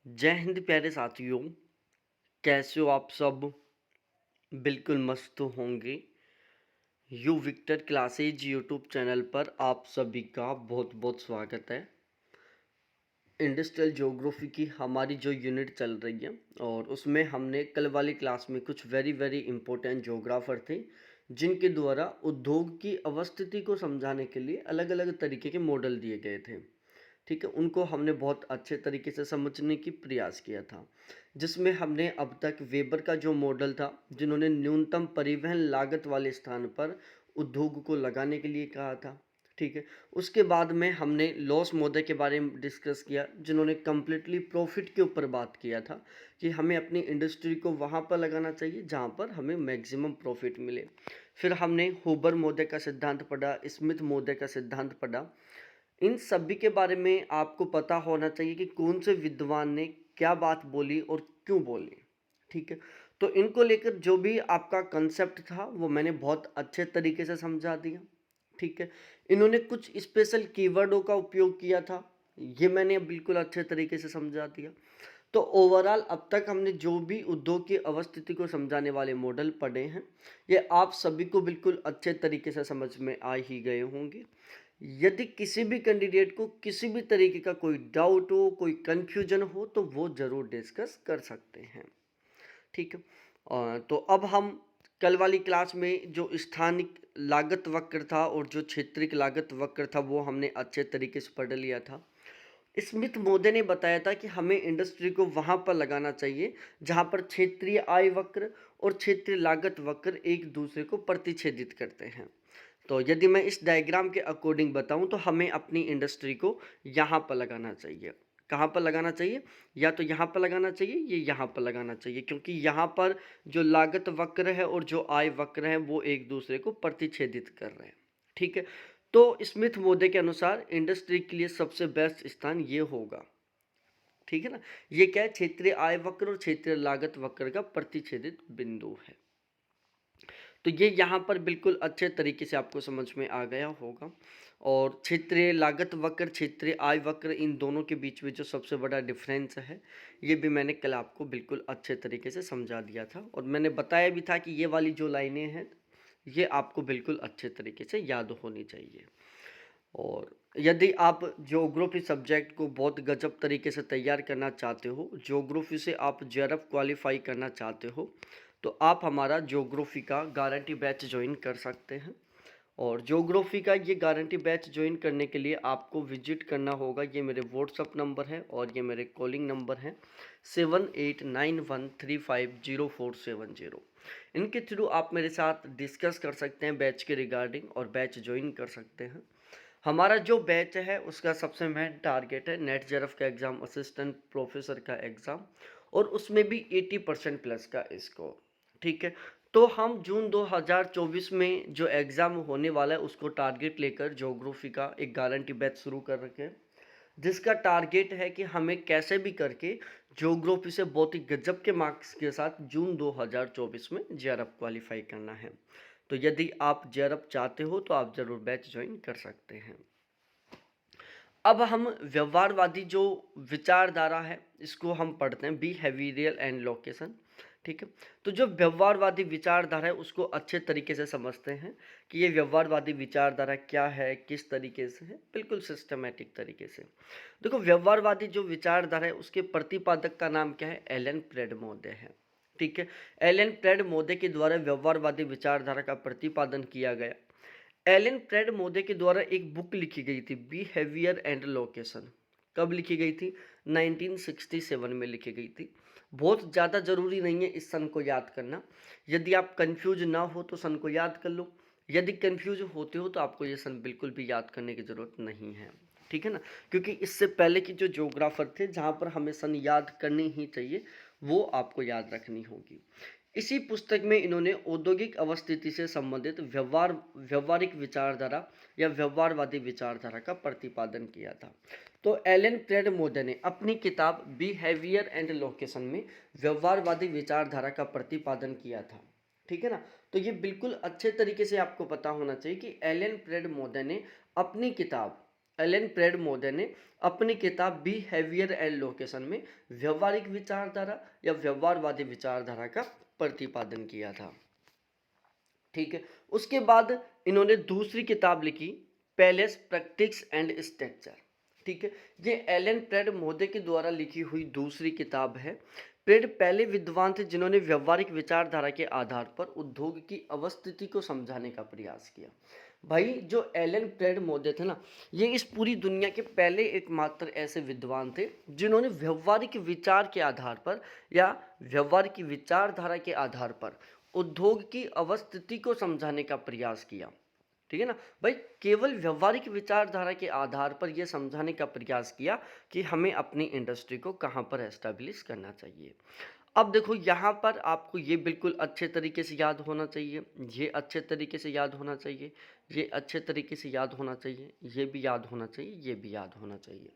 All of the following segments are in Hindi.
जय हिंद प्यारे साथियों। कैसे हो आप सब? बिल्कुल मस्त होंगे। You Victor classes YouTube channel पर आप सभी का बहुत बहुत स्वागत है। इंडस्ट्रियल ज्योग्राफी की हमारी जो यूनिट चल रही है और उसमें हमने कल वाली क्लास में कुछ वेरी वेरी इंपॉर्टेंट ज्योग्राफर थे जिनके द्वारा उद्योग की अवस्थिति को समझाने के लिए अलग अलग तरीके के मॉडल दिए गए थे। ठीक है, उनको हमने बहुत अच्छे तरीके से समझने की प्रयास किया था, जिसमें हमने अब तक वेबर का जो मॉडल था, जिन्होंने न्यूनतम परिवहन लागत वाले स्थान पर उद्योग को लगाने के लिए कहा था। ठीक है, उसके बाद में हमने लॉस मॉडल के बारे में डिस्कस किया, जिन्होंने कम्प्लीटली प्रॉफिट के ऊपर बात किया था कि हमें अपनी इंडस्ट्री को वहाँ पर लगाना चाहिए जहाँ पर हमें मैक्सिमम प्रॉफिट मिले। फिर हमने हुबर मॉडल का सिद्धांत पढ़ा, स्मिथ मॉडल का सिद्धांत पढ़ा। इन सभी के बारे में आपको पता होना चाहिए कि कौन से विद्वान ने क्या बात बोली और क्यों बोली। ठीक है, तो इनको लेकर जो भी आपका कंसेप्ट था वो मैंने बहुत अच्छे तरीके से समझा दिया। ठीक है, इन्होंने कुछ स्पेशल कीवर्डों का उपयोग किया था, ये मैंने बिल्कुल अच्छे तरीके से समझा दिया। तो ओवरऑल अब तक हमने जो भी उद्योग की अवस्थिति को समझाने वाले मॉडल पढ़े हैं, ये आप सभी को बिल्कुल अच्छे तरीके से समझ में आ ही गए होंगे। यदि किसी भी कैंडिडेट को किसी भी तरीके का कोई डाउट हो, कोई कन्फ्यूजन हो, तो वो ज़रूर डिस्कस कर सकते हैं। ठीक है, तो अब हम कल वाली क्लास में जो स्थानिक लागत वक्र था और जो क्षेत्रीय लागत वक्र था वो हमने अच्छे तरीके से पढ़ लिया था। स्मिथ मोदी ने बताया था कि हमें इंडस्ट्री को वहाँ पर लगाना चाहिए जहाँ पर क्षेत्रीय आय वक्र और क्षेत्रीय लागत वक्र एक दूसरे को प्रतिच्छेदित करते हैं। तो यदि मैं इस डायग्राम के अकॉर्डिंग बताऊं तो हमें अपनी इंडस्ट्री को यहाँ पर लगाना चाहिए। कहाँ पर लगाना चाहिए? या तो यहाँ पर लगाना चाहिए, ये यहाँ पर लगाना चाहिए, क्योंकि यहाँ पर जो लागत वक्र है और जो आय वक्र है वो एक दूसरे को प्रतिच्छेदित कर रहे हैं। ठीक है, तो स्मिथ मोदी के अनुसार इंडस्ट्री के लिए सबसे बेस्ट स्थान ये होगा। ठीक है ना, ये क्या है? क्षेत्रीय आय वक्र और क्षेत्रीय लागत वक्र का प्रतिच्छेदित बिंदु है। तो ये यहाँ पर बिल्कुल अच्छे तरीके से आपको समझ में आ गया होगा। और क्षेत्रीय लागत वक्र, क्षेत्रीय आय वक्र, इन दोनों के बीच में जो सबसे बड़ा डिफरेंस है, ये भी मैंने कल आपको बिल्कुल अच्छे तरीके से समझा दिया था। और मैंने बताया भी था कि ये वाली जो लाइनें हैं ये आपको बिल्कुल अच्छे तरीके से याद होनी चाहिए। और यदि आप ज्योग्राफी सब्जेक्ट को बहुत गजब तरीके से तैयार करना चाहते हो, ज्योग्राफी से आप जेआरएफ क्वालिफाई करना चाहते हो, तो आप हमारा ज्योग्राफी का गारंटी बैच ज्वाइन कर सकते हैं। और ज्योग्राफी का ये गारंटी बैच ज्वाइन करने के लिए आपको विजिट करना होगा। ये मेरे व्हाट्सअप नंबर है और ये मेरे कॉलिंग नंबर है 7891350470। इनके थ्रू आप मेरे साथ डिस्कस कर सकते हैं बैच के रिगार्डिंग और बैच ज्वाइन कर सकते हैं। हमारा जो बैच है उसका सबसे मेन टारगेट है नेट जेआरएफ का एग्ज़ाम, असिस्टेंट प्रोफेसर का एग्ज़ाम, और उसमें भी 80% प्लस का स्कोर। ठीक है, तो हम जून 2024 में जो एग्ज़ाम होने वाला है उसको टारगेट लेकर ज्योग्राफी का एक गारंटी बैच शुरू कर रखे हैं, जिसका टारगेट है कि हमें कैसे भी करके ज्योग्राफी से बहुत ही गजब के मार्क्स के साथ जून 2024 में जेआरएफ क्वालिफाई करना है। तो यदि आप जेआरएफ चाहते हो तो आप ज़रूर बैच ज्वाइन कर सकते हैं। अब हम व्यवहारवादी जो विचारधारा है इसको हम पढ़ते हैं, बिहेवियरल एंड लोकेशन। ठीक है, तो जो व्यवहारवादी विचारधारा है उसको अच्छे तरीके से समझते हैं कि ये व्यवहारवादी विचारधारा क्या है, किस तरीके से है, बिल्कुल सिस्टमेटिक तरीके से। देखो, व्यवहारवादी जो विचारधारा है उसके प्रतिपादक का नाम क्या है? एलन प्रेडमोदे है। ठीक है, एलन प्रेडमोदे के द्वारा व्यवहारवादी विचारधारा का प्रतिपादन किया गया। एलन प्रेडमोदे के द्वारा एक बुक लिखी गई थी, बिहेवियर एंड लोकेशन। कब लिखी गई थी? 1967 में लिखी गई थी। बहुत ज़्यादा ज़रूरी नहीं है इस सन को याद करना। यदि आप कंफ्यूज ना हो तो सन को याद कर लो, यदि कंफ्यूज होते हो तो आपको ये सन बिल्कुल भी याद करने की ज़रूरत नहीं है। ठीक है ना, क्योंकि इससे पहले की जो ज्योग्राफर थे जहाँ पर हमें सन याद करनी ही चाहिए, वो आपको याद रखनी होगी। इसी पुस्तक में इन्होंने औद्योगिक अवस्थिति से संबंधित व्यवहारिक विचारधारा या व्यवहारवादी विचारधारा का प्रतिपादन किया था। तो एलन प्रेडमोदे ने अपनी किताब बिहेवियर एंड लोकेशन में व्यवहारवादी विचारधारा का प्रतिपादन किया था। ठीक है ना, तो ये बिल्कुल अच्छे तरीके से आपको पता होना चाहिए कि एलन प्रेडमोदे ने अपनी किताब एलन प्रेड मोदे ने अपनी किताब बिहेवियर एंड लोकेशन में व्यवहारिक विचारधारा या व्यवहारवादी विचारधारा का प्रतिपादन किया था। ठीक है, उसके बाद इन्होंने दूसरी किताब लिखी, पैलेस प्रैक्टिस एंड स्ट्रक्चर। ठीक है, ये एलन प्रेड मोदे के द्वारा लिखी हुई दूसरी किताब है। प्रेड पहले विद्वान थे जिन्होंने व्यवहारिक विचारधारा के आधार पर उद्योग की अवस्थिति को समझाने का प्रयास किया। भाई जो एलन प्रेड मोदे थे ना, ये इस पूरी दुनिया के पहले एकमात्र ऐसे विद्वान थे जिन्होंने व्यवहारिक विचार के आधार पर या व्यवहारिक विचारधारा के आधार पर उद्योग की अवस्थिति को समझाने का प्रयास किया। ठीक है ना भाई, केवल व्यवहारिक विचारधारा के आधार पर यह समझाने का प्रयास किया कि हमें अपनी इंडस्ट्री को कहाँ पर एस्टेब्लिश करना चाहिए। अब देखो यहाँ पर आपको ये बिल्कुल अच्छे तरीके से याद होना चाहिए, ये अच्छे तरीके से याद होना चाहिए, ये अच्छे तरीके से याद होना चाहिए, ये भी याद होना चाहिए, ये भी याद होना चाहिए।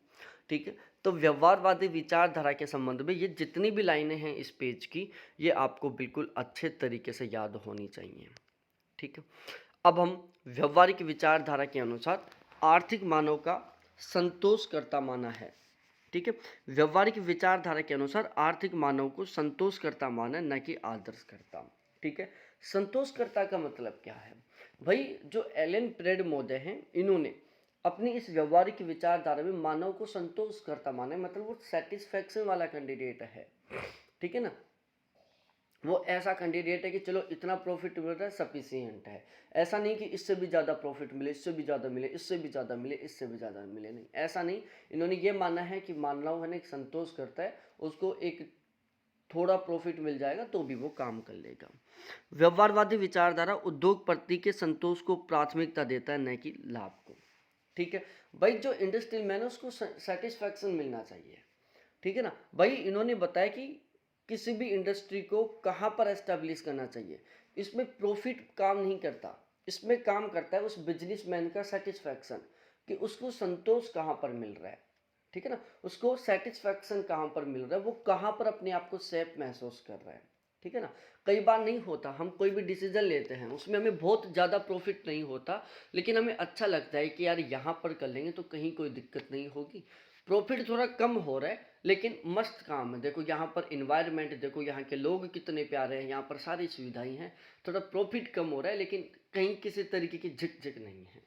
ठीक है, तो व्यवहारवादी विचारधारा के संबंध में ये जितनी भी लाइनें हैं इस पेज की, ये आपको बिल्कुल अच्छे तरीके से याद होनी चाहिए। ठीक है, अब हम व्यवहारिक विचारधारा के अनुसार आर्थिक मानव का संतोषकर्ता माना है। ठीक है, व्यवहारिक विचारधारा के अनुसार आर्थिक मानव को संतोषकर्ता माना, न कि आदर्शकर्ता। ठीक है, संतोषकर्ता का मतलब क्या है भाई, जो एलन प्रेड मोदे हैं इन्होंने अपनी इस व्यवहारिक विचारधारा में मानव को संतोषकर्ता माना है, मतलब वो सेटिस्फैक्शन वाला कैंडिडेट है। ठीक है ना, वो ऐसा कैंडिडेट है कि चलो इतना प्रॉफिट मिल रहा है सफिशिएंट है, ऐसा नहीं कि इससे भी ज़्यादा प्रॉफिट मिले, इससे भी ज़्यादा मिले, इससे भी ज़्यादा मिले, इससे भी ज़्यादा मिले, नहीं ऐसा नहीं। इन्होंने ये माना है कि मानव है ना एक संतोष करता है, उसको एक थोड़ा प्रॉफिट मिल जाएगा तो भी वो काम कर लेगा। व्यवहारवादी विचारधारा उद्योगपति के संतोष को प्राथमिकता देता है, न कि लाभ को। ठीक है भाई, जो इंडस्ट्रियल मैन है उसको सेटिस्फैक्शन मिलना चाहिए। ठीक है ना भाई, इन्होंने बताया कि किसी भी इंडस्ट्री को कहाँ पर एस्टेब्लिश करना चाहिए, इसमें प्रॉफिट काम नहीं करता, इसमें काम करता है उस बिजनेसमैन का सेटिस्फैक्शन, कि उसको संतोष कहाँ पर मिल रहा है। ठीक है ना, उसको सेटिस्फैक्शन कहाँ पर मिल रहा है, वो कहाँ पर अपने आप को सेफ महसूस कर रहा है। ठीक है ना, कई बार नहीं होता, हम कोई भी डिसीजन लेते हैं उसमें हमें बहुत ज़्यादा प्रॉफिट नहीं होता, लेकिन हमें अच्छा लगता है कि यार यहाँ पर कर लेंगे तो कहीं कोई दिक्कत नहीं होगी। प्रॉफिट थोड़ा कम हो रहा है लेकिन मस्त काम है, देखो यहाँ पर इन्वायरमेंट देखो, यहाँ के लोग कितने प्यारे हैं, यहाँ पर सारी सुविधाएं हैं, थोड़ा प्रॉफिट कम हो रहा है लेकिन कहीं किसी तरीके की झिक नहीं है।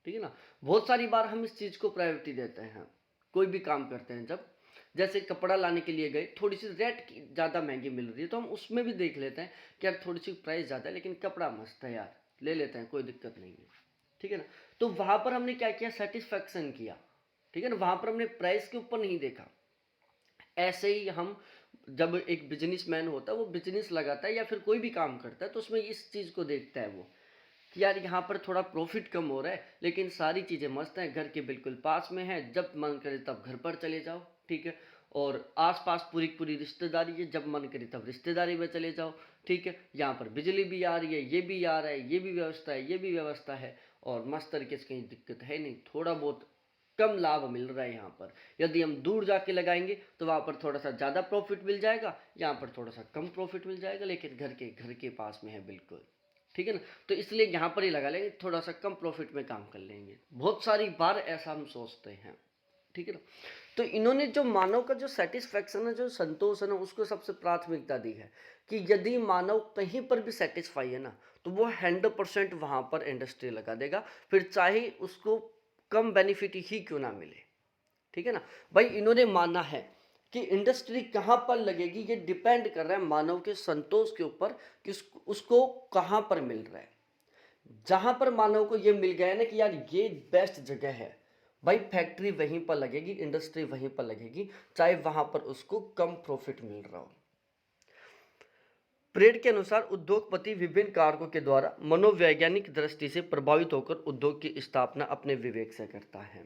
ठीक है ना, बहुत सारी बार हम इस चीज़ को प्रायोरिटी देते हैं, कोई भी काम करते हैं, जब जैसे कपड़ा लाने के लिए गए, थोड़ी सी रेट ज़्यादा महंगी मिल रही है तो हम उसमें भी देख लेते हैं कि यार थोड़ी सी प्राइस ज़्यादा है लेकिन कपड़ा मस्त है यार, ले लेते हैं, कोई दिक्कत नहीं है। ठीक है ना, तो वहाँ पर हमने क्या किया, सेटिस्फैक्शन किया। ठीक है ना, वहाँ पर हमने प्राइस के ऊपर नहीं देखा। ऐसे ही हम जब एक बिजनेसमैन होता है वो बिजनेस लगाता है या फिर कोई भी काम करता है तो उसमें इस चीज़ को देखता है वो, कि यार यहाँ पर थोड़ा प्रॉफिट कम हो रहा है लेकिन सारी चीज़ें मस्त हैं, घर के बिल्कुल पास में है, जब मन करे तब घर पर चले जाओ। ठीक है, और आसपास पूरी पूरी रिश्तेदारी है, जब मन करे तब रिश्तेदारी में चले जाओ। ठीक है, यहाँ पर बिजली भी आ रही है, ये भी आ रहा है, ये भी व्यवस्था है, ये भी व्यवस्था है, और मस्त तरीके से कहीं दिक्कत है नहीं, थोड़ा बहुत कम लाभ मिल रहा है यहाँ पर। यदि हम दूर जाके लगाएंगे तो वहाँ पर थोड़ा सा ज़्यादा प्रॉफिट मिल जाएगा, यहाँ पर थोड़ा सा कम प्रॉफिट मिल जाएगा, लेकिन घर के पास में है बिल्कुल। ठीक है ना, तो इसलिए यहाँ पर ही लगा लेंगे, थोड़ा सा कम प्रॉफिट में काम कर लेंगे, बहुत सारी बार ऐसा हम सोचते हैं। ठीक है ना, तो इन्होंने जो मानव का जो सेटिस्फैक्शन है, जो संतोष है ना, उसको सबसे प्राथमिकता दी है कि यदि मानव कहीं पर भी सेटिस्फाई है ना तो वो 100% वहाँ पर इंडस्ट्री लगा देगा, फिर चाहे उसको कम बेनिफिट ही क्यों ना मिले। ठीक है ना भाई, इन्होंने माना है कि इंडस्ट्री कहाँ पर लगेगी ये डिपेंड कर रहा है मानव के संतोष के ऊपर कि उसको कहाँ पर मिल रहा है। जहाँ पर मानव को ये मिल गया है ना कि यार ये बेस्ट जगह है, भाई फैक्ट्री वहीं पर लगेगी, इंडस्ट्री वहीं पर लगेगी, चाहे वहाँ पर उसको कम प्रॉफिट मिल रहा हो। प्रेड के अनुसार उद्योगपति विभिन्न कारकों के द्वारा मनोवैज्ञानिक दृष्टि से प्रभावित होकर उद्योग की स्थापना अपने विवेक से करता है।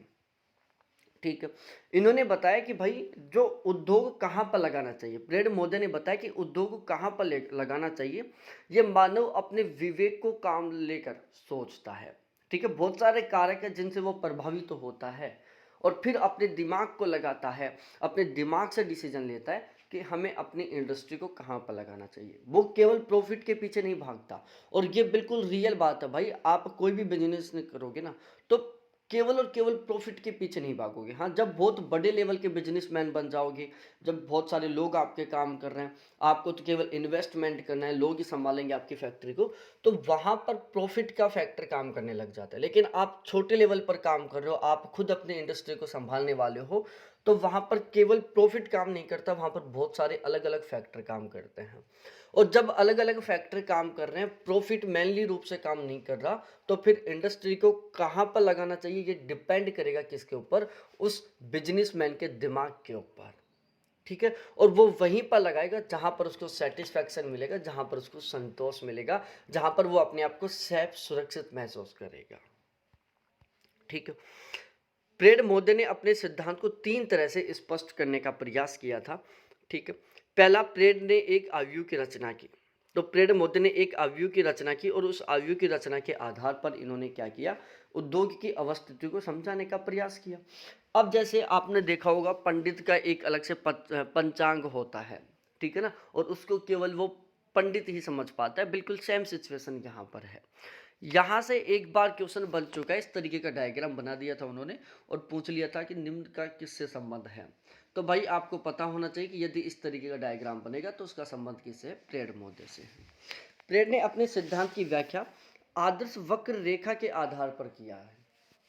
ठीक है, इन्होंने बताया कि भाई जो उद्योग कहाँ पर लगाना चाहिए, प्रेड मोदे ने बताया कि उद्योग कहाँ पर लगाना चाहिए, ये मानव अपने विवेक को काम लेकर सोचता है। ठीक है, बहुत सारे कारक हैं जिनसे वो प्रभावित तो होता है और फिर अपने दिमाग को लगाता है, अपने दिमाग से डिसीजन लेता है कि हमें अपनी इंडस्ट्री को कहाँ पर लगाना चाहिए। वो केवल प्रॉफिट के पीछे नहीं भागता, और ये बिल्कुल रियल बात है भाई, आप कोई भी बिजनेस करोगे ना तो केवल और केवल प्रॉफिट के पीछे नहीं भागोगे। हाँ, जब बहुत बड़े लेवल के बिजनेसमैन बन जाओगे, जब बहुत सारे लोग आपके काम कर रहे हैं, आपको तो केवल इन्वेस्टमेंट करना है, लोग ही संभालेंगे आपकी फैक्ट्री को, तो वहाँ पर प्रॉफिट का फैक्टर काम करने लग जाता है। लेकिन आप छोटे लेवल पर काम कर रहे हो, आप खुद अपने इंडस्ट्री को संभालने वाले हो, तो वहाँ पर केवल प्रॉफिट काम नहीं करता, वहाँ पर बहुत सारे अलग अलग फैक्टर काम करते हैं। और जब अलग अलग फैक्टर काम कर रहे हैं, प्रॉफिट मेनली रूप से काम नहीं कर रहा, तो फिर इंडस्ट्री को कहाँ पर लगाना चाहिए, ये डिपेंड करेगा किसके ऊपर, उस बिजनेसमैन के दिमाग के ऊपर। ठीक है, और वो वहीं पर लगाएगा जहां पर उसको सेटिस्फैक्शन मिलेगा, जहां पर उसको संतोष मिलेगा, जहां पर वो अपने आप को सेफ सुरक्षित महसूस करेगा। ठीक है, प्रेड मोदी ने अपने सिद्धांत को 3 तरह से स्पष्ट करने का प्रयास किया था। ठीक है, पहला, प्रेड ने एक आयु की रचना की। तो प्रेड मोदी ने एक आयु की रचना की और उस आयु की रचना के आधार पर इन्होंने क्या किया, उद्योग की अवस्थिति को समझाने का प्रयास किया। अब जैसे आपने देखा होगा, पंडित का एक अलग से पंचांग होता है, ठीक है ना, और उसको केवल वो पंडित ही समझ पाता है। बिल्कुल सेम सिचुएशन यहाँ पर है। यहाँ से एक बार क्वेश्चन बन चुका है, इस तरीके का डायग्राम बना दिया था उन्होंने और पूछ लिया था कि निम्न का किससे संबंध है। तो भाई आपको पता होना चाहिए कि यदि इस तरीके का डायग्राम बनेगा तो उसका संबंध किससे है, प्रेड मोदी से है। प्रेड ने अपने सिद्धांत की व्याख्या आदर्श वक्र रेखा के आधार पर किया है।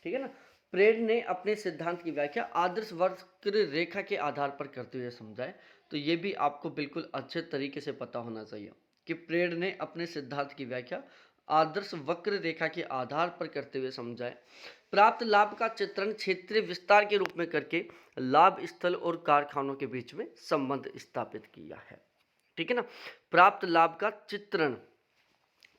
ठीक है ना, प्रेड ने अपने सिद्धांत की व्याख्या आदर्श वक्र रेखा के आधार पर करते हुए समझाए। तो ये भी आपको बिल्कुल अच्छे तरीके से पता होना चाहिए कि प्रेड ने अपने सिद्धांत की व्याख्या आदर्श वक्र रेखा के आधार पर करते हुए समझाए। प्राप्त लाभ का चित्रण क्षेत्रीय विस्तार के रूप में करके लाभ स्थल और कारखानों के बीच में संबंध स्थापित किया है। ठीक है ना, प्राप्त लाभ का चित्रण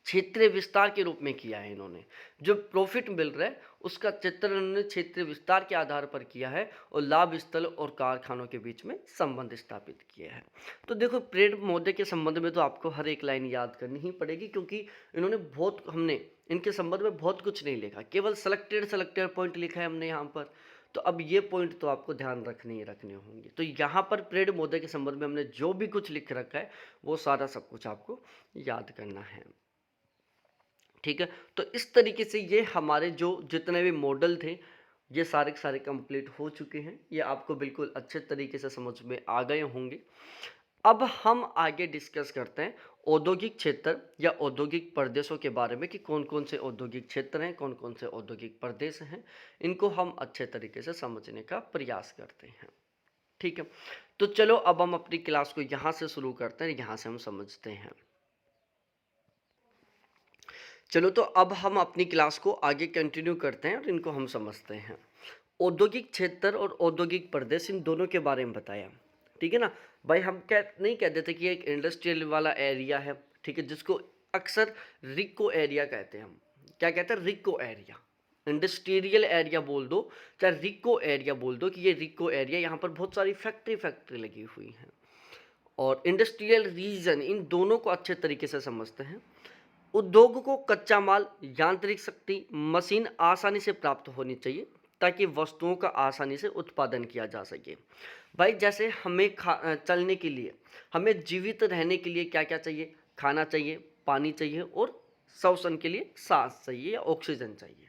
क्षेत्रीय विस्तार के रूप में किया है इन्होंने। जो प्रॉफिट मिल रहा है उसका चित्रण इन्होंने क्षेत्रीय विस्तार के आधार पर किया है और लाभ स्थल और कारखानों के बीच में संबंध स्थापित किया है। तो देखो, प्रेड मोदी के संबंध में तो आपको हर एक लाइन याद करनी ही पड़ेगी, क्योंकि इन्होंने हमने इनके संबंध में बहुत कुछ नहीं लिखा, केवल सेलेक्टेड पॉइंट लिखा है हमने यहाँ पर। तो अब ये पॉइंट तो आपको ध्यान रखने ही रखने होंगे। तो यहाँ पर प्रेड मोदी के संबंध में हमने जो भी कुछ लिख रखा है वो सारा सब कुछ आपको याद करना है। ठीक है, तो इस तरीके से ये हमारे जो जितने भी मॉडल थे ये सारे के सारे कंप्लीट हो चुके हैं। ये आपको बिल्कुल अच्छे तरीके से समझ में आ गए होंगे। अब हम आगे डिस्कस करते हैं औद्योगिक क्षेत्र या औद्योगिक प्रदेशों के बारे में कि कौन कौन से औद्योगिक क्षेत्र हैं, कौन कौन से औद्योगिक प्रदेश हैं। इनको हम अच्छे तरीके से समझने का प्रयास करते हैं। ठीक है, तो चलो अब हम अपनी क्लास को यहाँ से शुरू करते हैं, यहाँ से हम समझते हैं। चलो, तो अब हम अपनी क्लास को आगे कंटिन्यू करते हैं और इनको हम समझते हैं। औद्योगिक क्षेत्र और औद्योगिक प्रदेश, इन दोनों के बारे में बताया। ठीक है ना भाई, हम क्या नहीं कह देते कि एक इंडस्ट्रियल वाला एरिया है, ठीक है, जिसको अक्सर रिको एरिया कहते हैं। हम क्या कहते हैं, रिको एरिया। इंडस्ट्रियल एरिया बोल दो चाहे रिको एरिया बोल दो कि ये रिको एरिया, यहाँ पर बहुत सारी फैक्ट्री लगी हुई हैं। और इंडस्ट्रियल रीजन, इन दोनों को अच्छे तरीके से समझते हैं। उद्योग को कच्चा माल, यांत्रिक शक्ति, मशीन आसानी से प्राप्त होनी चाहिए ताकि वस्तुओं का आसानी से उत्पादन किया जा सके। भाई जैसे हमें चलने के लिए, हमें जीवित रहने के लिए क्या क्या चाहिए, खाना चाहिए, पानी चाहिए और श्वसन के लिए सांस चाहिए या ऑक्सीजन चाहिए।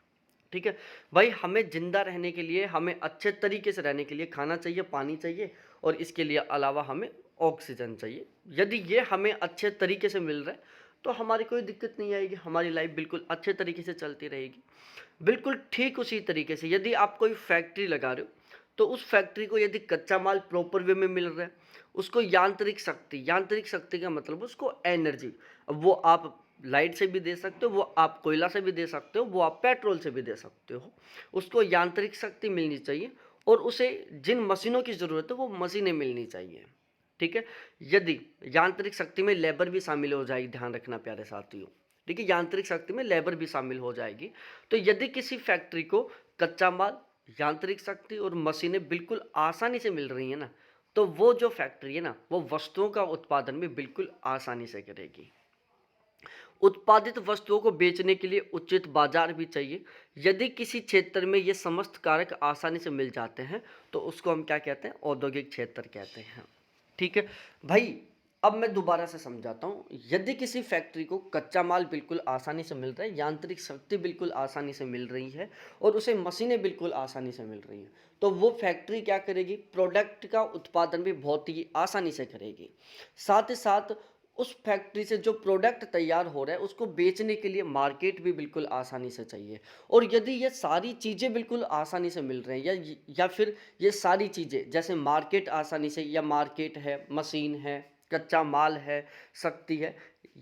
ठीक है भाई, हमें जिंदा रहने के लिए, हमें अच्छे तरीके से रहने के लिए खाना चाहिए, पानी चाहिए और इसके लिए अलावा हमें ऑक्सीजन चाहिए। यदि ये हमें अच्छे तरीके से मिल रहा है तो हमारी कोई दिक्कत नहीं आएगी, हमारी लाइफ बिल्कुल अच्छे तरीके से चलती रहेगी। बिल्कुल ठीक उसी तरीके से यदि आप कोई फैक्ट्री लगा रहे हो तो उस फैक्ट्री को यदि कच्चा माल प्रॉपर वे में मिल रहा है, उसको यांत्रिक शक्ति का मतलब उसको एनर्जी, अब वो आप लाइट से भी दे सकते हो, वो आप कोयला से भी दे सकते हो, वो आप पेट्रोल से भी दे सकते हो। उसको यांत्रिक शक्ति मिलनी चाहिए और उसे जिन मशीनों की ज़रूरत है वो मशीनें मिलनी चाहिए। ठीक है, यदि यांत्रिक शक्ति में लेबर भी शामिल हो जाएगी, ध्यान रखना प्यारे साथियों, ठीक है, यांत्रिक शक्ति में लेबर भी शामिल हो जाएगी। तो यदि किसी फैक्ट्री को कच्चा माल, यांत्रिक शक्ति और मशीनें बिल्कुल आसानी से मिल रही है ना, तो वो जो फैक्ट्री है ना वो वस्तुओं का उत्पादन भी बिल्कुल आसानी से करेगी। उत्पादित वस्तुओं को बेचने के लिए उचित बाजार भी चाहिए। यदि किसी क्षेत्र में ये समस्त कारक आसानी से मिल जाते हैं तो उसको हम क्या कहते हैं, औद्योगिक क्षेत्र कहते हैं। ठीक है भाई, अब मैं दोबारा से समझाता हूँ। यदि किसी फैक्ट्री को कच्चा माल बिल्कुल आसानी से मिल रहा है, यांत्रिक शक्ति बिल्कुल आसानी से मिल रही है और उसे मशीनें बिल्कुल आसानी से मिल रही हैं, तो वो फैक्ट्री क्या करेगी, प्रोडक्ट का उत्पादन भी बहुत ही आसानी से करेगी। साथ ही साथ उस फैक्ट्री से जो प्रोडक्ट तैयार हो रहा है उसको बेचने के लिए मार्केट भी बिल्कुल आसानी से चाहिए। और यदि ये सारी चीज़ें बिल्कुल आसानी से मिल रही हैं, या फिर ये सारी चीज़ें जैसे मार्केट आसानी से, या मार्केट है, मशीन है, कच्चा माल है, शक्ति है,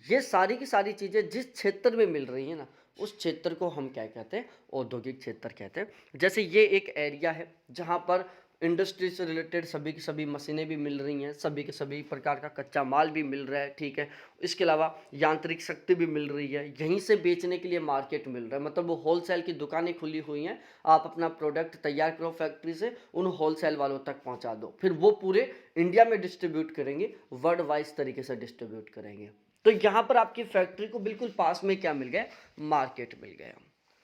ये सारी की सारी चीज़ें जिस क्षेत्र में मिल रही हैं ना, उस क्षेत्र को हम क्या कहते हैं, औद्योगिक क्षेत्र कहते हैं। जैसे ये एक एरिया है जहाँ पर इंडस्ट्री से रिलेटेड सभी की सभी मशीनें भी मिल रही हैं, सभी के सभी प्रकार का कच्चा माल भी मिल रहा है, ठीक है। इसके अलावा यांत्रिक शक्ति भी मिल रही है, यहीं से बेचने के लिए मार्केट मिल रहा है, मतलब वो होलसेल की दुकानें खुली हुई हैं। आप अपना प्रोडक्ट तैयार करो फैक्ट्री से, उन होलसेल वालों तक पहुंचा दो, फिर वो पूरे इंडिया में डिस्ट्रीब्यूट करेंगे, वर्ल्ड वाइज तरीके से डिस्ट्रीब्यूट करेंगे। तो यहाँ पर आपकी फैक्ट्री को बिल्कुल पास में क्या मिल गया, मार्केट मिल गया,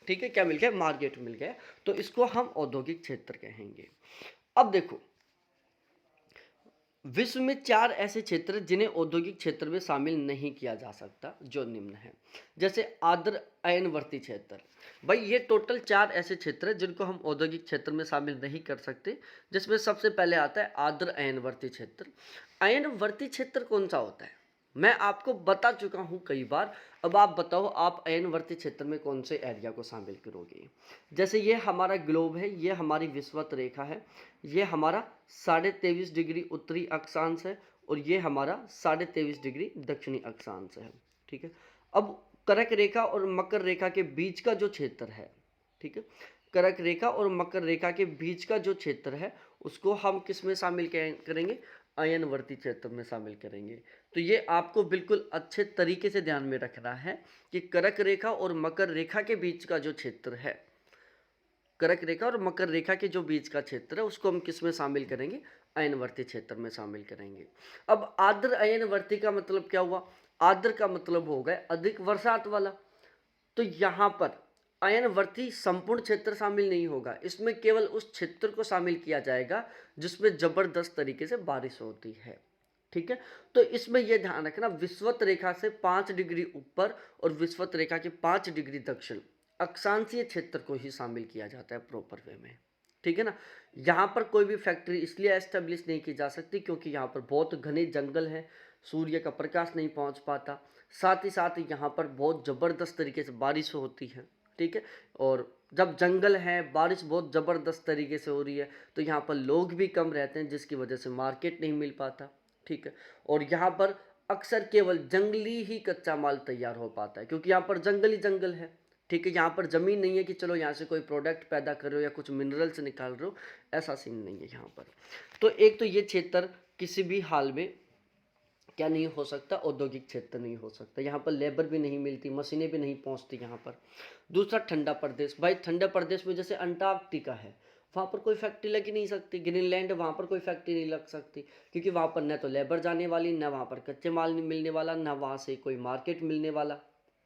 ठीक है। क्या मिल गया, मार्केट मिल गया, तो इसको हम औद्योगिक क्षेत्र कहेंगे। अब देखो, विश्व में 4 ऐसे क्षेत्र जिन्हें औद्योगिक क्षेत्र में शामिल नहीं किया जा सकता, जो निम्न है। जैसे आर्द्र अयनवर्ती क्षेत्र, भाई ये टोटल 4 ऐसे क्षेत्र हैं जिनको हम औद्योगिक क्षेत्र में शामिल नहीं कर सकते, जिसमें सबसे पहले आता है आर्द्र अयनवर्ती क्षेत्र। अयनवर्ती क्षेत्र कौन सा होता है, मैं आपको बता चुका हूँ कई बार। अब आप बताओ, आप अयनवर्ती क्षेत्र में कौन से एरिया को शामिल करोगे। जैसे ये हमारा ग्लोब है, ये हमारी विषुवत रेखा है, ये हमारा 23.5 डिग्री उत्तरी अक्षांश है, और ये हमारा 23.5 डिग्री दक्षिणी अक्षांश है, ठीक है। अब कर्क रेखा और मकर रेखा के बीच का जो क्षेत्र है, ठीक है, कर्क रेखा और मकर रेखा के बीच का जो क्षेत्र है उसको हम किस में शामिल करेंगे, अयनवर्ती क्षेत्र में शामिल करेंगे। तो ये आपको बिल्कुल अच्छे तरीके से ध्यान में रखना है कि कर्क रेखा और मकर रेखा के बीच का जो क्षेत्र है, कर्क रेखा और मकर रेखा के जो बीच का क्षेत्र है उसको हम किस में शामिल करेंगे, अयनवर्ती क्षेत्र में शामिल करेंगे। अब आर्द्र अयनवर्ती का मतलब क्या हुआ, आर्द्र का मतलब हो गया अधिक वर्षात वाला। तो यहाँ पर अयनवर्ती संपूर्ण क्षेत्र शामिल नहीं होगा, इसमें केवल उस क्षेत्र को शामिल किया जाएगा जिसमें जबरदस्त तरीके से बारिश होती है, ठीक है। तो इसमें यह ध्यान रखना, विषुवत रेखा से 5 डिग्री ऊपर और विषुवत रेखा के 5 डिग्री दक्षिण अक्षांशीय क्षेत्र को ही शामिल किया जाता है प्रॉपर वे में, ठीक है ना। यहाँ पर कोई भी फैक्ट्री इसलिए एस्टेब्लिश नहीं की जा सकती क्योंकि यहाँ पर बहुत घने जंगल है, सूर्य का प्रकाश नहीं पहुँच पाता, साथ ही साथ यहाँ पर बहुत ज़बरदस्त तरीके से बारिश होती है, ठीक है। और जब जंगल है, बारिश बहुत ज़बरदस्त तरीके से हो रही है, तो यहाँ पर लोग भी कम रहते हैं जिसकी वजह से मार्केट नहीं मिल पाता, ठीक है। और यहाँ पर अक्सर केवल जंगली ही कच्चा माल तैयार हो पाता है क्योंकि यहाँ पर जंगल ही जंगल है, ठीक है। यहाँ पर ज़मीन नहीं है कि चलो यहाँ से कोई प्रोडक्ट पैदा कर रहे हो या कुछ मिनरल्स निकाल रहे हो, ऐसा सीन नहीं है यहाँ पर। तो एक तो ये क्षेत्र किसी भी हाल में क्या नहीं हो सकता, औद्योगिक क्षेत्र नहीं हो सकता, यहाँ पर लेबर भी नहीं मिलती, मशीनें भी नहीं पहुँचती यहाँ पर। दूसरा ठंडा प्रदेश, भाई ठंडा प्रदेश में जैसे अंटार्कटिका है, वहाँ पर कोई फैक्ट्री लग ही नहीं सकती, ग्रीनलैंड वहाँ पर कोई फैक्ट्री नहीं लग सकती क्योंकि वहाँ पर न तो लेबर जाने वाली, न वहाँ पर कच्चे माल नहीं मिलने वाला, न वहाँ से कोई मार्केट मिलने वाला,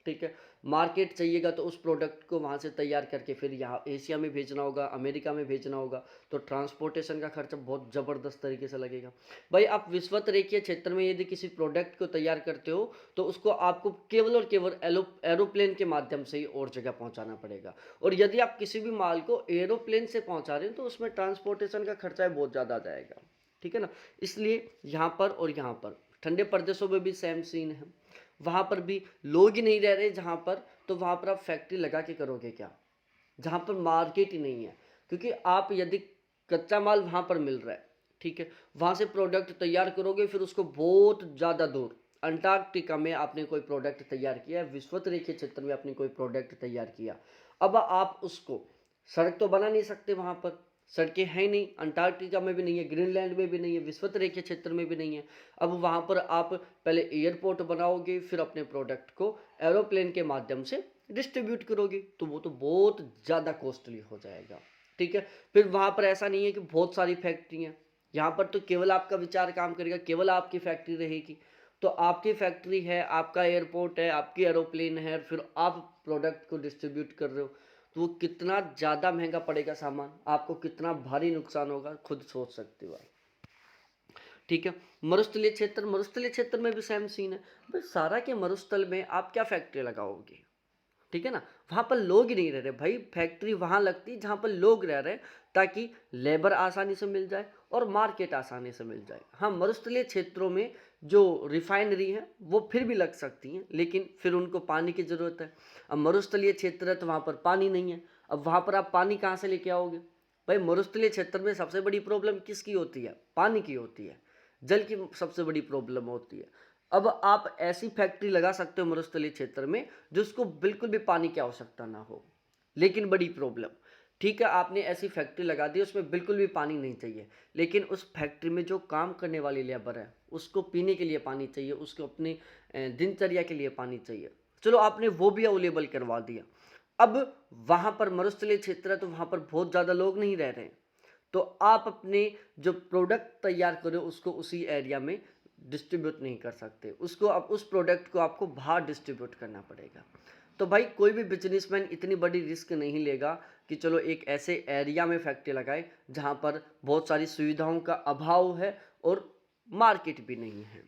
ठीक है। मार्केट चाहिएगा तो उस प्रोडक्ट को वहाँ से तैयार करके फिर यहाँ एशिया में भेजना होगा, अमेरिका में भेजना होगा, तो ट्रांसपोर्टेशन का खर्चा बहुत ज़बरदस्त तरीके से लगेगा। भाई आप विषुवत रेखीय क्षेत्र में यदि किसी प्रोडक्ट को तैयार करते हो तो उसको आपको केवल और केवल एरोप्लेन के माध्यम से ही और जगह पहुँचाना पड़ेगा, और यदि आप किसी भी माल को एरोप्लेन से पहुँचा रहे हो तो उसमें ट्रांसपोर्टेशन का खर्चा बहुत ज़्यादा आ जाएगा, ठीक है ना। इसलिए यहाँ पर और यहाँ पर ठंडे प्रदेशों में भी सेम सीन है, वहाँ पर भी लोग ही नहीं रह रहे जहाँ पर, तो वहाँ पर आप फैक्ट्री लगा के करोगे क्या, जहाँ पर मार्केट ही नहीं है। क्योंकि आप यदि कच्चा माल वहाँ पर मिल रहा है, ठीक है, वहाँ से प्रोडक्ट तैयार करोगे, फिर उसको बहुत ज़्यादा दूर अंटार्कटिका में आपने कोई प्रोडक्ट तैयार किया, विषुवत रेखीय क्षेत्र में आपने कोई प्रोडक्ट तैयार किया, अब आप उसको, सड़क तो बना नहीं सकते वहाँ पर, सड़कें हैं नहीं, अंटार्कटिका में भी नहीं है, ग्रीनलैंड में भी नहीं है, विषुवत रेखीय क्षेत्र में भी नहीं है। अब वहाँ पर आप पहले एयरपोर्ट बनाओगे, फिर अपने प्रोडक्ट को एरोप्लेन के माध्यम से डिस्ट्रीब्यूट करोगे, तो वो तो बहुत ज़्यादा कॉस्टली हो जाएगा, ठीक है। फिर वहाँ पर ऐसा नहीं है कि बहुत सारी फैक्ट्री हैं, यहाँ पर तो केवल आपका विचार काम करेगा, केवल आपकी फैक्ट्री रहेगी। तो आपकी फैक्ट्री है, आपका एयरपोर्ट है, आपकी एरोप्लेन है, फिर आप प्रोडक्ट को डिस्ट्रीब्यूट कर रहे हो, तो वो कितना ज़्यादा महंगा पड़ेगा सामान, आपको कितना भारी नुकसान होगा, खुद सोच सकते हो आप, ठीक है। मरुस्थलीय क्षेत्र में भी सेम सीन है भाई, सारा के मरुस्थल में आप क्या फैक्ट्री लगाओगे, ठीक है ना, वहाँ पर लोग ही नहीं रह रहे भाई, फैक्ट्री वहाँ लगती जहाँ पर लोग रह रहे, ताकि लेबर आसानी से मिल जाए और मार्केट आसानी से मिल जाए। हाँ, मरुस्थलीय क्षेत्रों में जो रिफाइनरी है वो फिर भी लग सकती हैं, लेकिन फिर उनको पानी की ज़रूरत है। अब मरुस्थलीय क्षेत्र है तो वहाँ पर पानी नहीं है, अब वहाँ पर आप पानी कहाँ से लेके आओगे भाई। मरुस्थलीय क्षेत्र में सबसे बड़ी प्रॉब्लम किसकी होती है, पानी की होती है, जल की सबसे बड़ी प्रॉब्लम होती है। अब आप ऐसी फैक्ट्री लगा सकते हो मरुस्थलीय क्षेत्र में जिसको बिल्कुल भी पानी की आवश्यकता ना हो, लेकिन बड़ी प्रॉब्लम, ठीक है, आपने ऐसी फैक्ट्री लगा दी उसमें बिल्कुल भी पानी नहीं चाहिए, लेकिन उस फैक्ट्री में जो काम करने वाली लेबर है उसको पीने के लिए पानी चाहिए, उसको अपनी दिनचर्या के लिए पानी चाहिए। चलो आपने वो भी अवेलेबल करवा दिया। अब वहाँ पर मरुस्थलीय क्षेत्र है तो वहाँ पर बहुत ज़्यादा लोग नहीं रह रहे, तो आप अपने जो प्रोडक्ट तैयार करो उसको उसी एरिया में डिस्ट्रीब्यूट नहीं कर सकते, उसको अब उस प्रोडक्ट को आपको बाहर डिस्ट्रीब्यूट करना पड़ेगा। तो भाई कोई भी बिजनेसमैन इतनी बड़ी रिस्क नहीं लेगा कि चलो एक ऐसे एरिया में फैक्ट्री लगाए जहाँ पर बहुत सारी सुविधाओं का अभाव है और मार्केट भी नहीं है,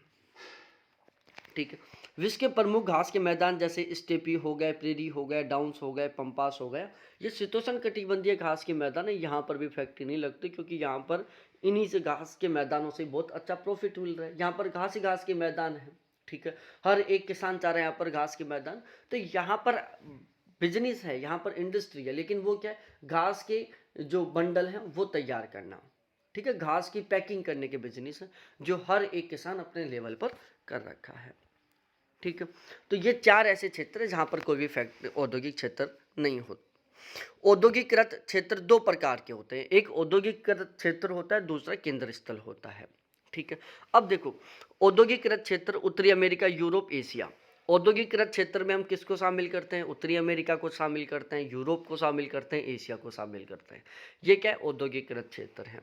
ठीक है। विश्व के प्रमुख घास के मैदान जैसे स्टेपी हो गए, प्रेरी हो गए, डाउन्स हो गए, पंपास हो गए, ये शीतोष्ण कटिबंधीय घास के मैदान है, यहाँ पर भी फैक्ट्री नहीं लगती क्योंकि यहाँ पर इन्हीं से घास के मैदानों से बहुत अच्छा प्रॉफिट मिल रहा है। यहाँ पर घास ही घास के मैदान है, ठीक है, हर एक किसान चाह रहा है यहाँ पर घास के मैदान, तो यहाँ पर बिजनेस है, यहाँ पर इंडस्ट्री है, लेकिन वो क्या है, घास के जो बंडल हैं वो तैयार करना, ठीक है, घास की पैकिंग करने के बिजनेस है जो हर एक किसान अपने लेवल पर कर रखा है, ठीक है। तो ये चार ऐसे क्षेत्र है जहाँ पर कोई भी फैक्ट्री औद्योगिक क्षेत्र नहीं हो। औद्योगिकृत क्षेत्र दो प्रकार के होते हैं, एक औद्योगिकृत क्षेत्र होता है, दूसरा केंद्र स्थल होता है, ठीक है। अब देखो, औद्योगिकृत क्षेत्र उत्तरी अमेरिका, यूरोप, एशिया। औद्योगिकृत क्षेत्र में हम किसको शामिल करते हैं, उत्तरी अमेरिका को शामिल करते हैं, यूरोप को शामिल करते हैं, एशिया को शामिल करते हैं। ये क्या है, औद्योगिकृत क्षेत्र है।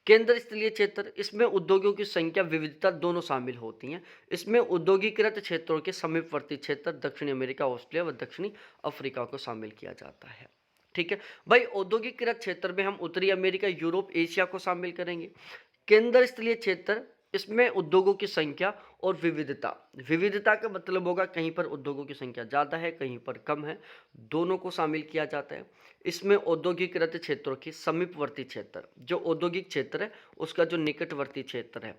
केंद्र स्थलीय क्षेत्र, इसमें उद्योगों की संख्या विविधता दोनों शामिल होती हैं। इसमें औद्योगिकृत क्षेत्रों के समीपवर्ती क्षेत्र दक्षिणी अमेरिका, ऑस्ट्रेलिया व दक्षिणी अफ्रीका को शामिल किया जाता है, ठीक है भाई। औद्योगिकृत क्षेत्र में हम उत्तरी अमेरिका, यूरोप, एशिया को शामिल करेंगे। केंद्र स्थलीय क्षेत्र, इसमें उद्योगों की संख्या और विविधता, विविधता का मतलब होगा कहीं पर उद्योगों की संख्या ज़्यादा है, कहीं पर कम है, दोनों को शामिल किया जाता है। इसमें औद्योगिकृत क्षेत्रों की समीपवर्ती क्षेत्र, जो औद्योगिक क्षेत्र है उसका जो निकटवर्ती क्षेत्र है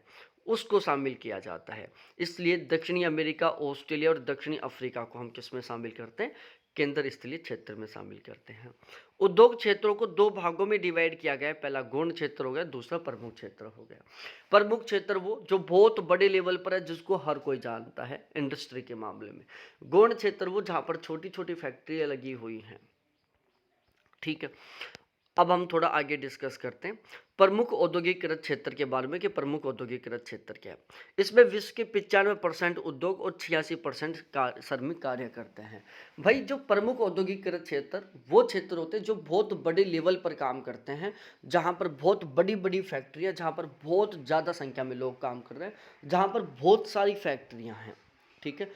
उसको शामिल किया जाता है। इसलिए दक्षिणी अमेरिका, ऑस्ट्रेलिया और दक्षिणी अफ्रीका को हम किस में शामिल करते हैं, केंद्र स्थलीय क्षेत्र में शामिल करते हैं। उद्योग क्षेत्रों को दो भागों में डिवाइड किया गया है, पहला गौण क्षेत्र हो गया, दूसरा प्रमुख क्षेत्र हो गया। प्रमुख क्षेत्र वो जो बहुत बड़े लेवल पर है, जिसको हर कोई जानता है इंडस्ट्री के मामले में। गौण क्षेत्र वो जहाँ पर छोटी छोटी फैक्ट्रियाँ लगी हुई हैं, ठीक है। अब हम थोड़ा आगे डिस्कस करते हैं प्रमुख औद्योगिकृत क्षेत्र के बारे में कि प्रमुख औद्योगिकृत क्षेत्र क्या है। इसमें विश्व के 95% उद्योग और 86% श्रमिक कार्य करते हैं। भाई जो प्रमुख औद्योगिकृत क्षेत्र वो क्षेत्र होते हैं जो बहुत बड़े लेवल पर काम करते हैं, जहाँ पर बहुत बड़ी बड़ी फैक्ट्रियाँ, जहाँ पर बहुत ज़्यादा संख्या में लोग काम कर रहे हैं, जहाँ पर बहुत सारी फैक्ट्रियाँ हैं, ठीक है।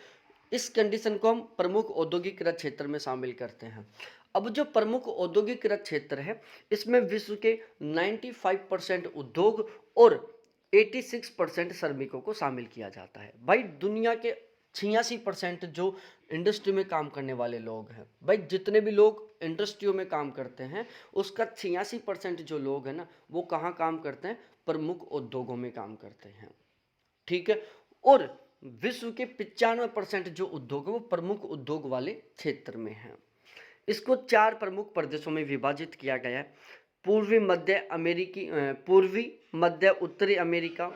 इस कंडीशन को हम प्रमुख औद्योगिकृत क्षेत्र में शामिल करते हैं। अब जो प्रमुख औद्योगिकृत क्षेत्र है इसमें विश्व के 95% उद्योग और 86% श्रमिकों को शामिल किया जाता है। भाई दुनिया के 86% जो इंडस्ट्री में काम करने वाले लोग हैं, भाई जितने भी लोग इंडस्ट्रियों में काम करते हैं उसका 86% जो लोग हैं ना वो कहाँ काम करते हैं, प्रमुख उद्योगों में काम करते हैं, ठीक है। और विश्व के 95% जो उद्योग है वो प्रमुख उद्योग वाले क्षेत्र में है। इसको चार प्रमुख प्रदेशों में विभाजित किया गया है, पूर्वी मध्य उत्तरी अमेरिका,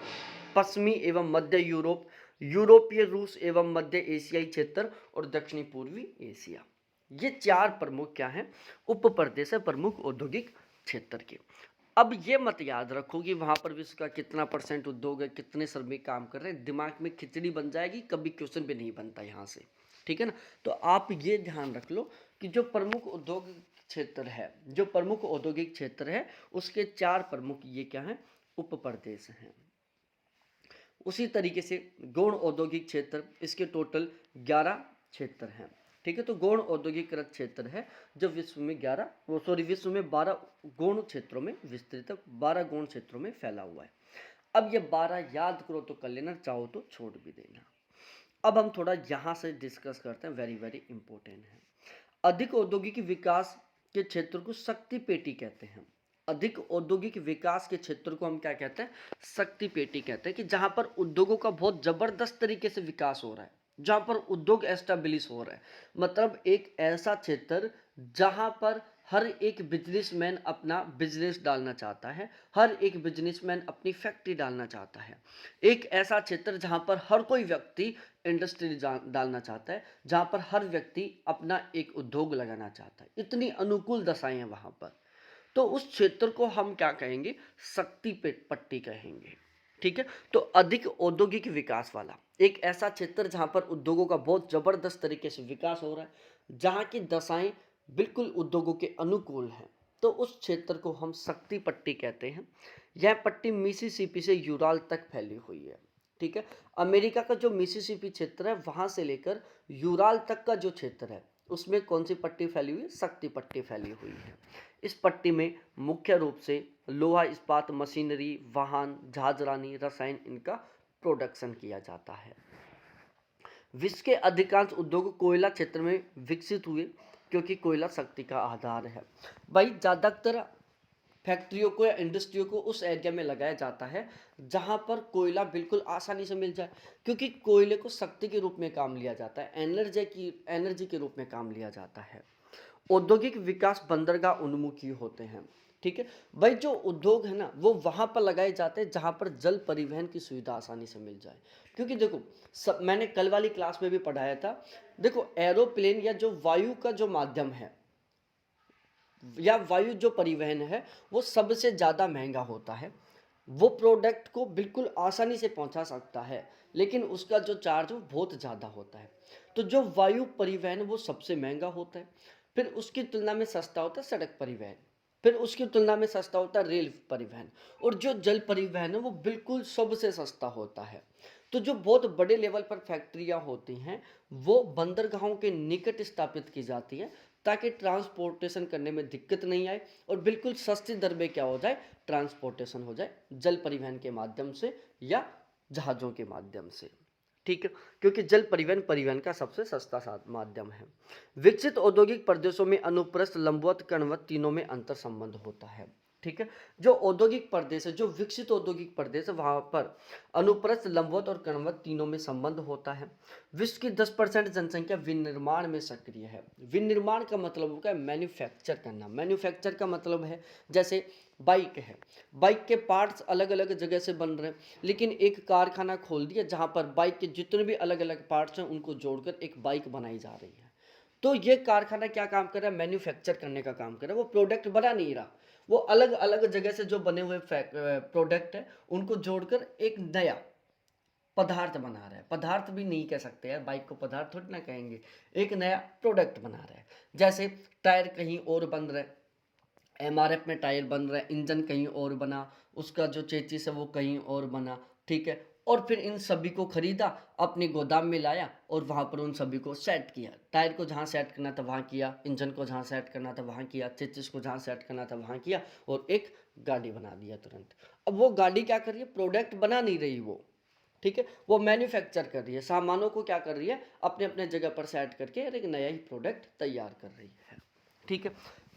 पश्चिमी एवं मध्य यूरोप, यूरोपीय रूस एवं मध्य एशियाई क्षेत्र और दक्षिणी पूर्वी एशिया। ये चार प्रमुख क्या हैं, उप प्रदेश है प्रमुख औद्योगिक क्षेत्र के। अब ये मत याद रखो कि वहाँ पर विश्व का कितना % उद्योग है, कितने श्रमिक काम कर रहे हैं, दिमाग में खिचड़ी बन जाएगी, कभी क्वेश्चन भी नहीं बनता यहाँ से, ठीक है ना। तो आप ये ध्यान रख लो कि जो प्रमुख उद्योग क्षेत्र है, जो प्रमुख औद्योगिक क्षेत्र है उसके चार प्रमुख ये क्या हैं, उप प्रदेश हैं। उसी तरीके से गौण औद्योगिक क्षेत्र, इसके टोटल 11 क्षेत्र हैं, ठीक है। तो गौण औद्योगिकृत क्षेत्र है जो विश्व में 12 गौण क्षेत्रों में विस्तृत है, 12 गौण क्षेत्रों में फैला हुआ है। अब ये 12 याद करो तो कर लेना, चाहो तो छोड़ भी देना। अब हम थोड़ा यहाँ से डिस्कस करते हैं, वेरी वेरी इंपॉर्टेंट है। अधिक औद्योगिक विकास के क्षेत्र को शक्ति पेटी कहते हैं। अधिक औद्योगिक विकास के क्षेत्र को हम क्या कहते हैं? शक्ति पेटी कहते हैं, कि जहां पर उद्योगों का बहुत जबरदस्त तरीके से विकास हो रहा है, जहां पर उद्योग एस्टेब्लिश हो रहा है। मतलब एक ऐसा क्षेत्र जहां पर हर एक बिजनेसमैन अपना बिजनेस डालना चाहता है, हर एक बिजनेसमैन अपनी फैक्ट्री डालना चाहता है। एक ऐसा क्षेत्र जहां पर हर कोई व्यक्ति इंडस्ट्री डालना चाहता है, जहां पर हर व्यक्ति अपना एक उद्योग लगाना चाहता है। इतनी अनुकूल दशाएं हैं वहां पर, तो उस क्षेत्र को हम क्या कहेंगे? शक्ति पट्टी कहेंगे। ठीक है, तो अधिक औद्योगिक विकास वाला एक ऐसा क्षेत्र जहां पर उद्योगों का बहुत जबरदस्त तरीके से विकास हो रहा है, जहां की दशाएं बिल्कुल उद्योगों के अनुकूल हैं, तो उस क्षेत्र को हम शक्ति पट्टी कहते हैं। यह पट्टी मिसिसिपी से यूराल तक फैली हुई है। ठीक है, अमेरिका का जो मिसिसिपी क्षेत्र है वहां से लेकर यूराल तक का जो क्षेत्र है, उसमें कौन सी पट्टी फैली हुई है? शक्ति पट्टी फैली हुई है। इस पट्टी में मुख्य रूप से लोहा इस्पात मशीनरी, वाहन, जहाजरानी, रसायन, इनका प्रोडक्शन किया जाता है। विश्व के अधिकांश उद्योग कोयला क्षेत्र में विकसित हुए, क्योंकि कोयला शक्ति का आधार है। भाई ज़्यादातर फैक्ट्रियों को या इंडस्ट्रियों को उस एरिया में लगाया जाता है जहां पर कोयला बिल्कुल आसानी से मिल जाए, क्योंकि कोयले को शक्ति के रूप में काम लिया जाता है, एनर्जी के रूप में काम लिया जाता है। औद्योगिक विकास बंदरगाह उन्मुखी होते हैं। ठीक है भाई, जो उद्योग है ना वो वहां पर लगाए जाते हैं जहां पर जल परिवहन की सुविधा आसानी से मिल जाए। क्योंकि देखो मैंने कल वाली क्लास में भी पढ़ाया था, देखो एरोप्लेन या जो वायु का जो माध्यम है या वायु जो परिवहन है वो सबसे ज़्यादा महंगा होता है। वो प्रोडक्ट को बिल्कुल आसानी से पहुंचा सकता है, लेकिन उसका जो चार्ज वो बहुत ज़्यादा होता है। तो जो वायु परिवहन वो सबसे महंगा होता है, फिर उसकी तुलना में सस्ता होता है सड़क परिवहन, फिर उसकी तुलना में सस्ता होता है रेल परिवहन, और जो जल परिवहन है वो बिल्कुल सबसे सस्ता होता है। तो जो बहुत बड़े लेवल पर फैक्ट्रियां होती हैं वो बंदरगाहों के निकट स्थापित की जाती हैं, ताकि ट्रांसपोर्टेशन करने में दिक्कत नहीं आए और बिल्कुल सस्ती दर में क्या हो जाए? ट्रांसपोर्टेशन हो जाए, जल परिवहन के माध्यम से या जहाज़ों के माध्यम से। ठीक है, क्योंकि जल परिवहन परिवहन का सबसे सस्ता माध्यम है। विकसित औद्योगिक प्रदेशों में अनुप्रस्थ, लंबवत, कणवत तीनों में अंतर संबंध होता है। ठीक है, जो औद्योगिक प्रदेश है, जो विकसित औद्योगिक प्रदेश है, वहां पर अनुप्रस्थ, लंबवत और कणवत तीनों में संबंध होता है। विश्व की 10% जनसंख्या विनिर्माण में सक्रिय है। विनिर्माण का मतलब होगा मैन्युफैक्चर करना। मैन्युफैक्चर का मतलब है जैसे बाइक है, बाइक के पार्ट्स अलग अलग जगह से बन रहे हैं, लेकिन एक कारखाना खोल दिया जहां पर बाइक के जितने भी अलग अलग पार्ट्स हैं उनको जोड़कर एक बाइक बनाई जा रही है। तो ये कारखाना क्या काम कर रहा है? मैन्युफैक्चर करने का काम कर रहा है। वो प्रोडक्ट बना नहीं रहा, वो अलग अलग जगह से जो बने हुए प्रोडक्ट है उनको जोड़कर एक नया पदार्थ बना रहा है। पदार्थ भी नहीं कह सकते यार, बाइक को पदार्थ थोड़ी ना कहेंगे, एक नया प्रोडक्ट बना रहा है। जैसे टायर कहीं और बन रहा है, एमआरएफ में टायर बन रहा है, इंजन कहीं और बना, उसका जो चेसिस है वो कहीं और बना। ठीक है, और फिर इन सभी को खरीदा, अपने गोदाम में लाया और वहाँ पर उन सभी को सेट किया। टायर को जहाँ सेट करना था वहाँ किया, इंजन को जहाँ सेट करना था वहाँ किया, चेसिस को जहाँ सेट करना था वहाँ किया, और एक गाड़ी बना दिया तुरंत। अब वो गाड़ी क्या कर रही है? प्रोडक्ट बना नहीं रही वो, ठीक है, वो मैन्युफैक्चर कर रही है, सामानों को क्या कर रही है? अपने अपने जगह पर सेट करके एक नया ही प्रोडक्ट तैयार कर रही है। ठीक है,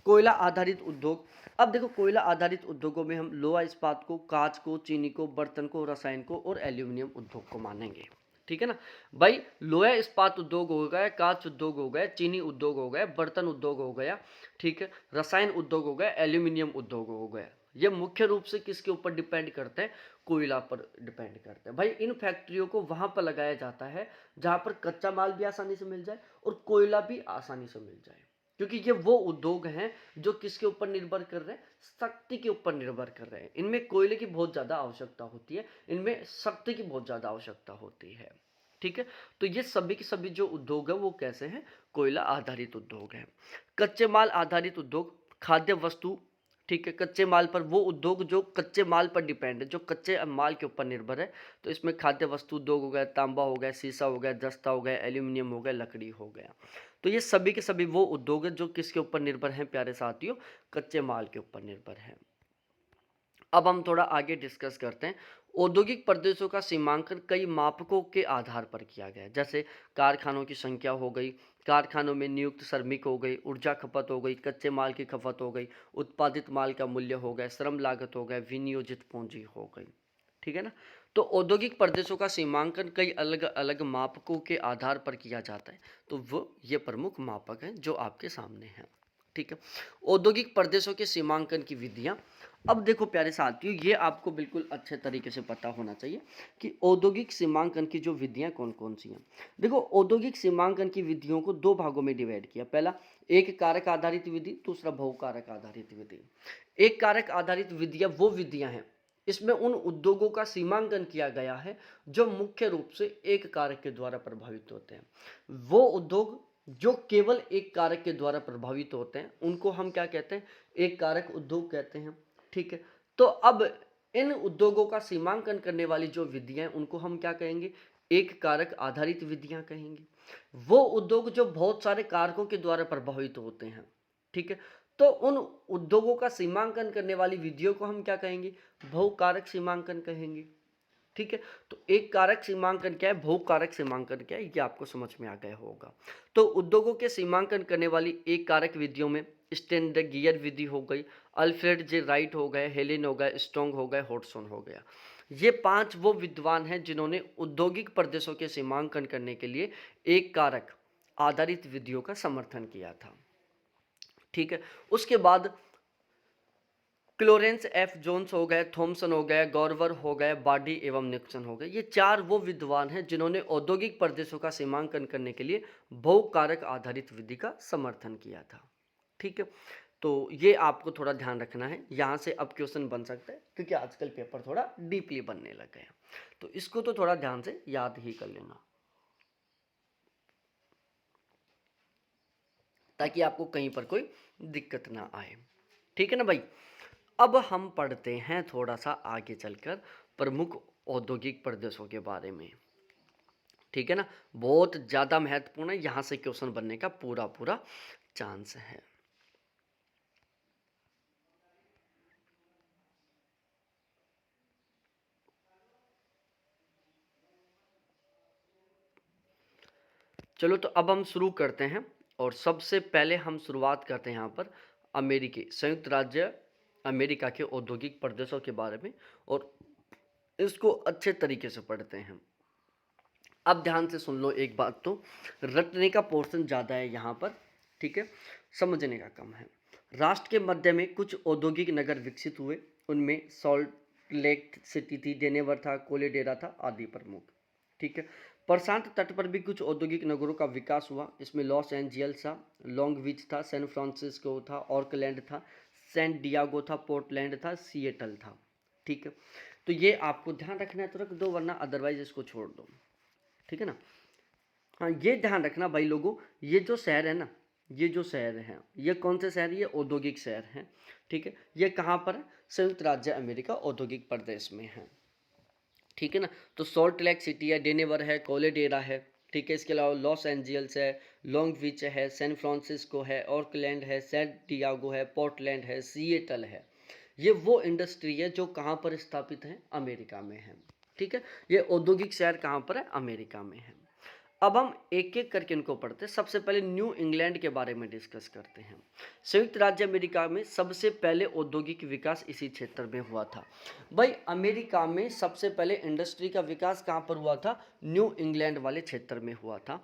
कोयला आधारित उद्योग। अब देखो कोयला आधारित उद्योगों में हम लोहा इस्पात को, कांच को, चीनी को, बर्तन को, रसायन को और एल्यूमिनियम उद्योग को मानेंगे। ठीक है ना भाई, लोहा इस्पात उद्योग हो गया, कांच उद्योग हो गया, चीनी उद्योग हो गया, बर्तन उद्योग हो गया, ठीक है, रसायन उद्योग हो गया, एल्यूमिनियम उद्योग हो गया। ये मुख्य रूप से किसके ऊपर डिपेंड करते हैं? कोयला पर डिपेंड करते हैं। भाई इन फैक्ट्रियों को वहां पर लगाया जाता है जहां पर कच्चा माल भी आसानी से मिल जाए और कोयला भी आसानी से मिल जाए, क्योंकि ये वो उद्योग हैं जो किसके ऊपर निर्भर कर रहे हैं? शक्ति के ऊपर निर्भर कर रहे हैं। इनमें कोयले की बहुत ज़्यादा आवश्यकता होती है, इनमें शक्ति की बहुत ज़्यादा आवश्यकता होती है। ठीक है, तो ये सभी के सभी जो उद्योग है वो कैसे हैं? कोयला आधारित उद्योग हैं। कच्चे माल आधारित उद्योग, खाद्य वस्तु, ठीक है, कच्चे माल पर वो उद्योग जो कच्चे माल पर डिपेंड है, जो कच्चे माल के ऊपर निर्भर है। तो इसमें खाद्य वस्तु उद्योग हो गया, तांबा हो गया, शीशा हो गया, दस्ता हो गया, एल्यूमिनियम हो गया, लकड़ी हो गया। तो ये सभी के सभी वो उद्योग है जो किसके ऊपर निर्भर हैं प्यारे साथियों? कच्चे माल के ऊपर निर्भर हैं। अब हम थोड़ा आगे डिस्कस करते हैं। औद्योगिक प्रदेशों का सीमांकन कई मापकों के आधार पर किया गया है, जैसे कारखानों की संख्या हो गई, कारखानों में नियुक्त श्रमिक हो गई, ऊर्जा खपत हो गई, कच्चे माल की खपत हो गई, उत्पादित माल का मूल्य हो गया, श्रम लागत हो गया, विनियोजित पूंजी हो गई। ठीक है ना। तो औद्योगिक प्रदेशों का सीमांकन कई अलग अलग मापकों के आधार पर किया जाता है। तो वो ये प्रमुख मापक हैं जो आपके सामने हैं। ठीक है। औद्योगिक प्रदेशों के सीमांकन की विधियां। अब देखो प्यारे साथियों, ये आपको बिल्कुल अच्छे तरीके से पता होना चाहिए कि औद्योगिक सीमांकन की जो विधियां कौन कौन सी हैं। देखो, औद्योगिक सीमांकन की विधियों को दो भागों में डिवाइड किया। पहला, एक कारक आधारित विधि, दूसरा बहुकारक आधारित विधि। एक कारक आधारित विधियां वो विधियां हैं, इसमें उन उद्योगों का सीमांकन किया गया है जो मुख्य रूप से एक कारक के द्वारा प्रभावित होते हैं। वो उद्योग जो केवल एक कारक के द्वारा प्रभावित होते हैं उनको हम क्या कहते हैं? एक कारक उद्योग कहते हैं। ठीक है। तो अब इन उद्योगों का सीमांकन करने वाली जो विधियां हैं उनको हम क्या कहेंगे? एक कारक आधारित विधियां कहेंगे। वो उद्योग जो बहुत सारे कारकों के द्वारा प्रभावित होते हैं। ठीक है। तो उन उद्योगों का सीमांकन करने वाली विधियों को हम क्या कहेंगे? बहुकारक सीमांकन कहेंगे। ठीक है। तो एक कारक सीमांकन क्या है, बहुकारक सीमांकन क्या है, ये आपको समझ में आ गया होगा। तो उद्योगों के सीमांकन करने वाली एक कारक विधियों में स्टैंडर्ड गियर विधि हो गई, अल्फ्रेड जे राइट हो गए, हेलेन हो गए, स्ट्रोंग हो गए, हॉटसन हो गया। ये पांच वो विद्वान हैं जिन्होंने औद्योगिक प्रदेशों के सीमांकन करने के लिए एक कारक आधारित विधियों का समर्थन किया था। ठीक है। उसके बाद क्लोरेंस एफ जोन्स हो गए, थॉमसन हो गए, गॉर्वर हो गए, बाडी एवं निक्सन हो गए। ये चार वो विद्वान हैं जिन्होंने औद्योगिक प्रदेशों का सीमांकन करने के लिए बहुकारक आधारित विधि का समर्थन किया था। ठीक है। तो ये आपको थोड़ा ध्यान रखना है, यहाँ से अब क्वेश्चन बन सकता है क्योंकि आजकल पेपर थोड़ा डीपली बनने लग गए हैं। तो इसको तो थोड़ा ध्यान से याद ही कर लेना ताकि आपको कहीं पर कोई दिक्कत ना आए। ठीक है ना भाई। अब हम पढ़ते हैं थोड़ा सा आगे चलकर प्रमुख औद्योगिक प्रदेशों के बारे में। ठीक है ना। बहुत ज़्यादा महत्वपूर्ण है, यहाँ से क्वेश्चन बनने का पूरा पूरा चांस है। चलो तो अब हम शुरू करते हैं और सबसे पहले हम शुरुआत करते हैं यहाँ पर संयुक्त राज्य अमेरिका के औद्योगिक प्रदेशों के बारे में और इसको अच्छे तरीके से पढ़ते हैं। अब ध्यान से सुन लो एक बात, तो रटने का पोर्शन ज़्यादा है यहाँ पर। ठीक है। समझने का कम है। राष्ट्र के मध्य में कुछ औद्योगिक नगर विकसित हुए, उनमें सॉल्ट लेक सिटी थी, डेनेवर था, कोलेडेरा था आदि प्रमुख। ठीक है। प्रशांत तट पर भी कुछ औद्योगिक नगरों का विकास हुआ। इसमें लॉस एंजिल्स था, लॉन्ग बीच था, सैन फ्रांसिस्को था, ऑर्कलैंड था, सैन डियागो था, पोर्टलैंड था, सिएटल था। ठीक है। तो ये आपको ध्यान रखना है तो रख दो, वरना अदरवाइज इसको छोड़ दो। ठीक है ना। हाँ, ये ध्यान रखना भाई लोगों, ये जो शहर है ना, ये जो शहर हैं, ये कौन से शहर? ये औद्योगिक शहर हैं। ठीक है। ये कहाँ पर है? संयुक्त राज्य अमेरिका औद्योगिक प्रदेश में है। ठीक है ना। तो सॉल्ट लेक सिटी है, डेनेवर है, कोलेडेरा है। ठीक है। इसके अलावा लॉस एंजिल्स है, लॉन्ग बीच है, सैन फ्रांसिस्को है, ऑर्कलैंड है, सैन डियागो है, पोर्टलैंड है, सिएटल है। ये वो इंडस्ट्री है जो कहाँ पर स्थापित है? अमेरिका में है। ठीक है। ये औद्योगिक शहर कहाँ पर है? अमेरिका में है। अब हम एक एक करके इनको पढ़ते हैं। सबसे पहले न्यू इंग्लैंड के बारे में डिस्कस करते हैं। संयुक्त राज्य अमेरिका में सबसे पहले औद्योगिक विकास इसी क्षेत्र में हुआ था। भाई, अमेरिका में सबसे पहले इंडस्ट्री का विकास कहाँ पर हुआ था? न्यू इंग्लैंड वाले क्षेत्र में हुआ था।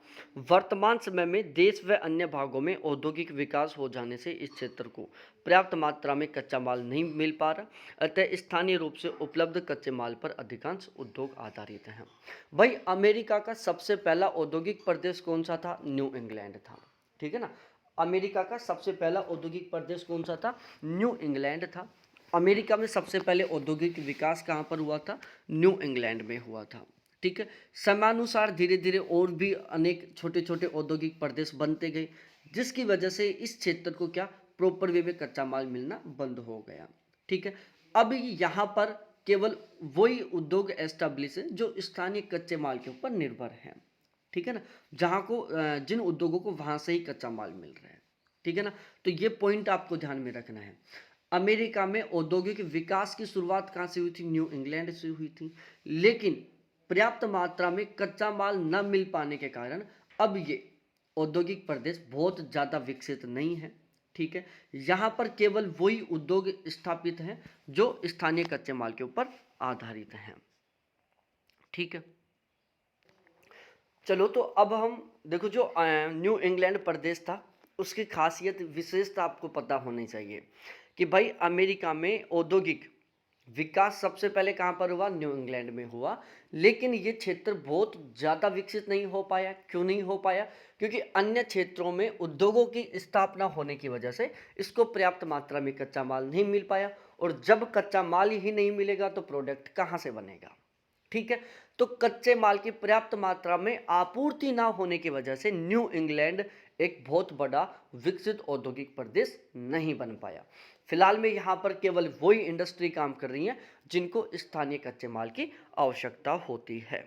वर्तमान समय में देश व अन्य भागों में औद्योगिक विकास हो जाने से इस क्षेत्र को पर्याप्त मात्रा में कच्चा माल नहीं मिल पा रहा, अतः स्थानीय रूप से उपलब्ध कच्चे माल पर अधिकांश उद्योग आधारित हैं। भाई, अमेरिका का सबसे पहला औद्योगिक प्रदेश कौन सा था? न्यू इंग्लैंड था। ठीक है ना। अमेरिका का सबसे पहला औद्योगिक प्रदेश कौन सा था? न्यू इंग्लैंड था। अमेरिका में सबसे पहले औद्योगिक विकास कहाँ पर हुआ था? न्यू इंग्लैंड में हुआ था। ठीक है। समयानुसार धीरे धीरे और भी अनेक छोटे छोटे औद्योगिक प्रदेश बनते गए, जिसकी वजह से इस क्षेत्र को क्या प्रॉपर वे में कच्चा माल मिलना बंद हो गया। ठीक है। अब यहाँ पर केवल वही उद्योग एस्टेब्लिश है जो स्थानीय कच्चे माल के ऊपर निर्भर है। ठीक है ना। जहाँ को जिन उद्योगों को वहाँ से ही कच्चा माल मिल रहा है। ठीक है ना। तो ये पॉइंट आपको ध्यान में रखना है। अमेरिका में औद्योगिक विकास की शुरुआत कहाँ से हुई थी? न्यू इंग्लैंड से हुई थी। लेकिन पर्याप्त मात्रा में कच्चा माल न मिल पाने के कारण अब ये औद्योगिक प्रदेश बहुत ज़्यादा विकसित नहीं है। ठीक है, यहाँ पर केवल वही उद्योग स्थापित हैं जो स्थानीय कच्चे माल के ऊपर आधारित हैं। ठीक है, चलो तो अब हम देखो, जो न्यू इंग्लैंड प्रदेश था उसकी खासियत विशेषता आपको पता होनी चाहिए कि भाई अमेरिका में औद्योगिक विकास सबसे पहले कहाँ पर हुआ? न्यू इंग्लैंड में हुआ। लेकिन ये क्षेत्र बहुत ज़्यादा विकसित नहीं हो पाया। क्यों नहीं हो पाया? क्योंकि अन्य क्षेत्रों में उद्योगों की स्थापना होने की वजह से इसको पर्याप्त मात्रा में कच्चा माल नहीं मिल पाया, और जब कच्चा माल ही नहीं मिलेगा तो प्रोडक्ट कहाँ से बनेगा? ठीक है, तो कच्चे माल की पर्याप्त मात्रा में आपूर्ति ना होने की वजह से न्यू इंग्लैंड एक बहुत बड़ा विकसित औद्योगिक प्रदेश नहीं बन पाया। फिलहाल में यहाँ पर केवल वही इंडस्ट्री काम कर रही है जिनको स्थानीय कच्चे माल की आवश्यकता होती है।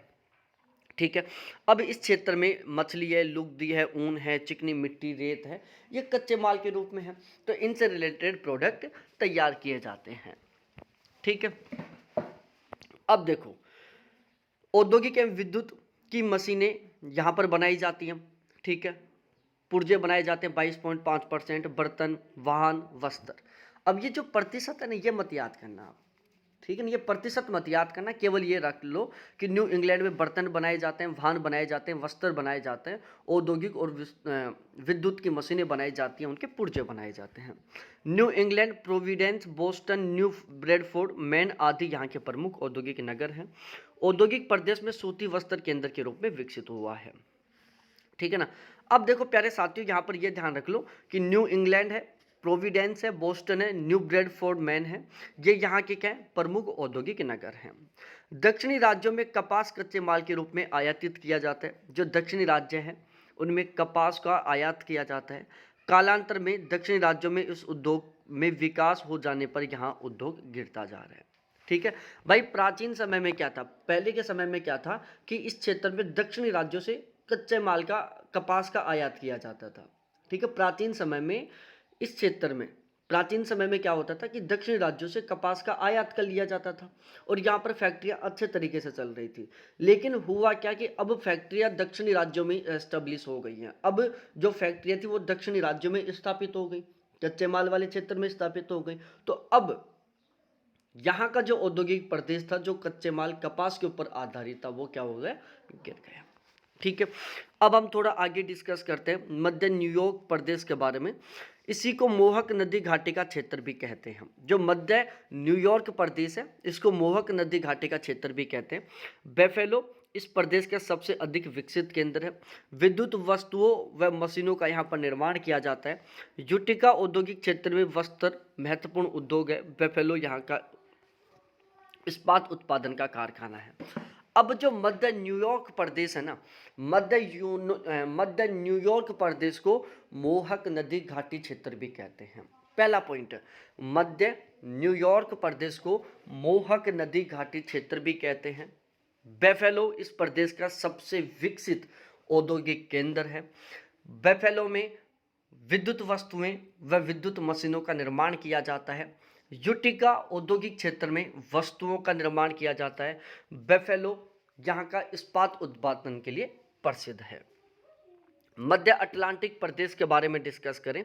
ठीक है, अब इस क्षेत्र में मछली है, लुगदी है, ऊन है, चिकनी मिट्टी, रेत है, ये कच्चे माल के रूप में है, तो इनसे रिलेटेड प्रोडक्ट तैयार किए जाते हैं। ठीक है, अब देखो, औद्योगिक एवं विद्युत की मशीनें यहाँ पर बनाई जाती हैं। ठीक है, पुर्जे बनाए जाते हैं 22.5%, बर्तन, वाहन, वस्त्र। अब ये जो प्रतिशत है ना, ये मत याद करना आप। ठीक है ना, ये प्रतिशत मत याद करना, केवल ये रख लो कि न्यू इंग्लैंड में बर्तन बनाए जाते हैं, वाहन बनाए जाते हैं, वस्त्र बनाए जाते हैं, औद्योगिक और विद्युत की मशीनें बनाई जाती हैं, उनके पुर्जे बनाए जाते हैं। New England, Providence, Boston, new Bradford, man आदि यहाँ के प्रमुख औद्योगिक नगर हैं। औद्योगिक प्रदेश में सूती वस्त्र केंद्र के रूप में विकसित हुआ है। ठीक है ना, अब देखो प्यारे साथियों, यहाँ पर ये ध्यान रख लो कि न्यू इंग्लैंड है, प्रोविडेंस है, बोस्टन है, न्यू ब्रेडफोर्ड, मैन है, ये यहाँ के क्या है? प्रमुख औद्योगिक नगर हैं। दक्षिणी राज्यों में कपास कच्चे माल के रूप में आयातित किया जाता है। जो दक्षिणी राज्य हैं उनमें कपास का आयात किया जाता है। कालांतर में दक्षिणी राज्यों में इस उद्योग में विकास हो जाने पर यहाँ उद्योग गिरता जा रहा है। ठीक है भाई, प्राचीन समय में क्या था? पहले के समय में क्या था कि इस क्षेत्र में दक्षिणी राज्यों से कच्चे माल का, कपास का आयात किया जाता था। ठीक है, प्राचीन समय में इस क्षेत्र में, प्राचीन समय में क्या होता था कि दक्षिणी राज्यों से कपास का आयात कर लिया जाता था और यहाँ पर फैक्ट्रियाँ अच्छे तरीके से चल रही थी। लेकिन हुआ क्या कि अब फैक्ट्रियाँ दक्षिणी राज्यों में एस्टेब्लिश हो गई हैं। अब जो फैक्ट्रियाँ थी वो दक्षिणी राज्यों में स्थापित हो गई, कच्चे माल वाले क्षेत्र में स्थापित हो गई। तो अब यहाँ का जो औद्योगिक प्रदेश था, जो कच्चे माल कपास के ऊपर आधारित था, वो क्या हो गया? गिर गया। ठीक है, अब हम थोड़ा आगे डिस्कस करते हैं मध्य न्यूयॉर्क प्रदेश के बारे में। इसी को मोहक नदी घाटी का क्षेत्र भी कहते हैं। जो मध्य न्यूयॉर्क प्रदेश है इसको मोहक नदी घाटी का क्षेत्र भी कहते हैं। बेफेलो इस प्रदेश का सबसे अधिक विकसित केंद्र है। विद्युत वस्तुओं व मशीनों का यहाँ पर निर्माण किया जाता है। यूटिका औद्योगिक क्षेत्र में वस्त्र महत्वपूर्ण उद्योग है। बेफेलो यहाँ का इस्पात उत्पादन का कारखाना है। अब जो मध्य न्यूयॉर्क प्रदेश है ना, मध्य न्यूयॉर्क प्रदेश को मोहक नदी घाटी क्षेत्र भी कहते हैं। पहला पॉइंट, मध्य न्यूयॉर्क प्रदेश को मोहक नदी घाटी क्षेत्र भी कहते हैं। बेफेलो इस प्रदेश का सबसे विकसित औद्योगिक केंद्र है। बेफेलो में विद्युत वस्तुएं व विद्युत मशीनों का निर्माण किया जाता है। यूटिका औद्योगिक क्षेत्र में वस्तुओं का निर्माण किया जाता है। बेफेलो यहाँ का इस्पात उत्पादन के लिए प्रसिद्ध है। मध्य अटलांटिक प्रदेश के बारे में डिस्कस करें।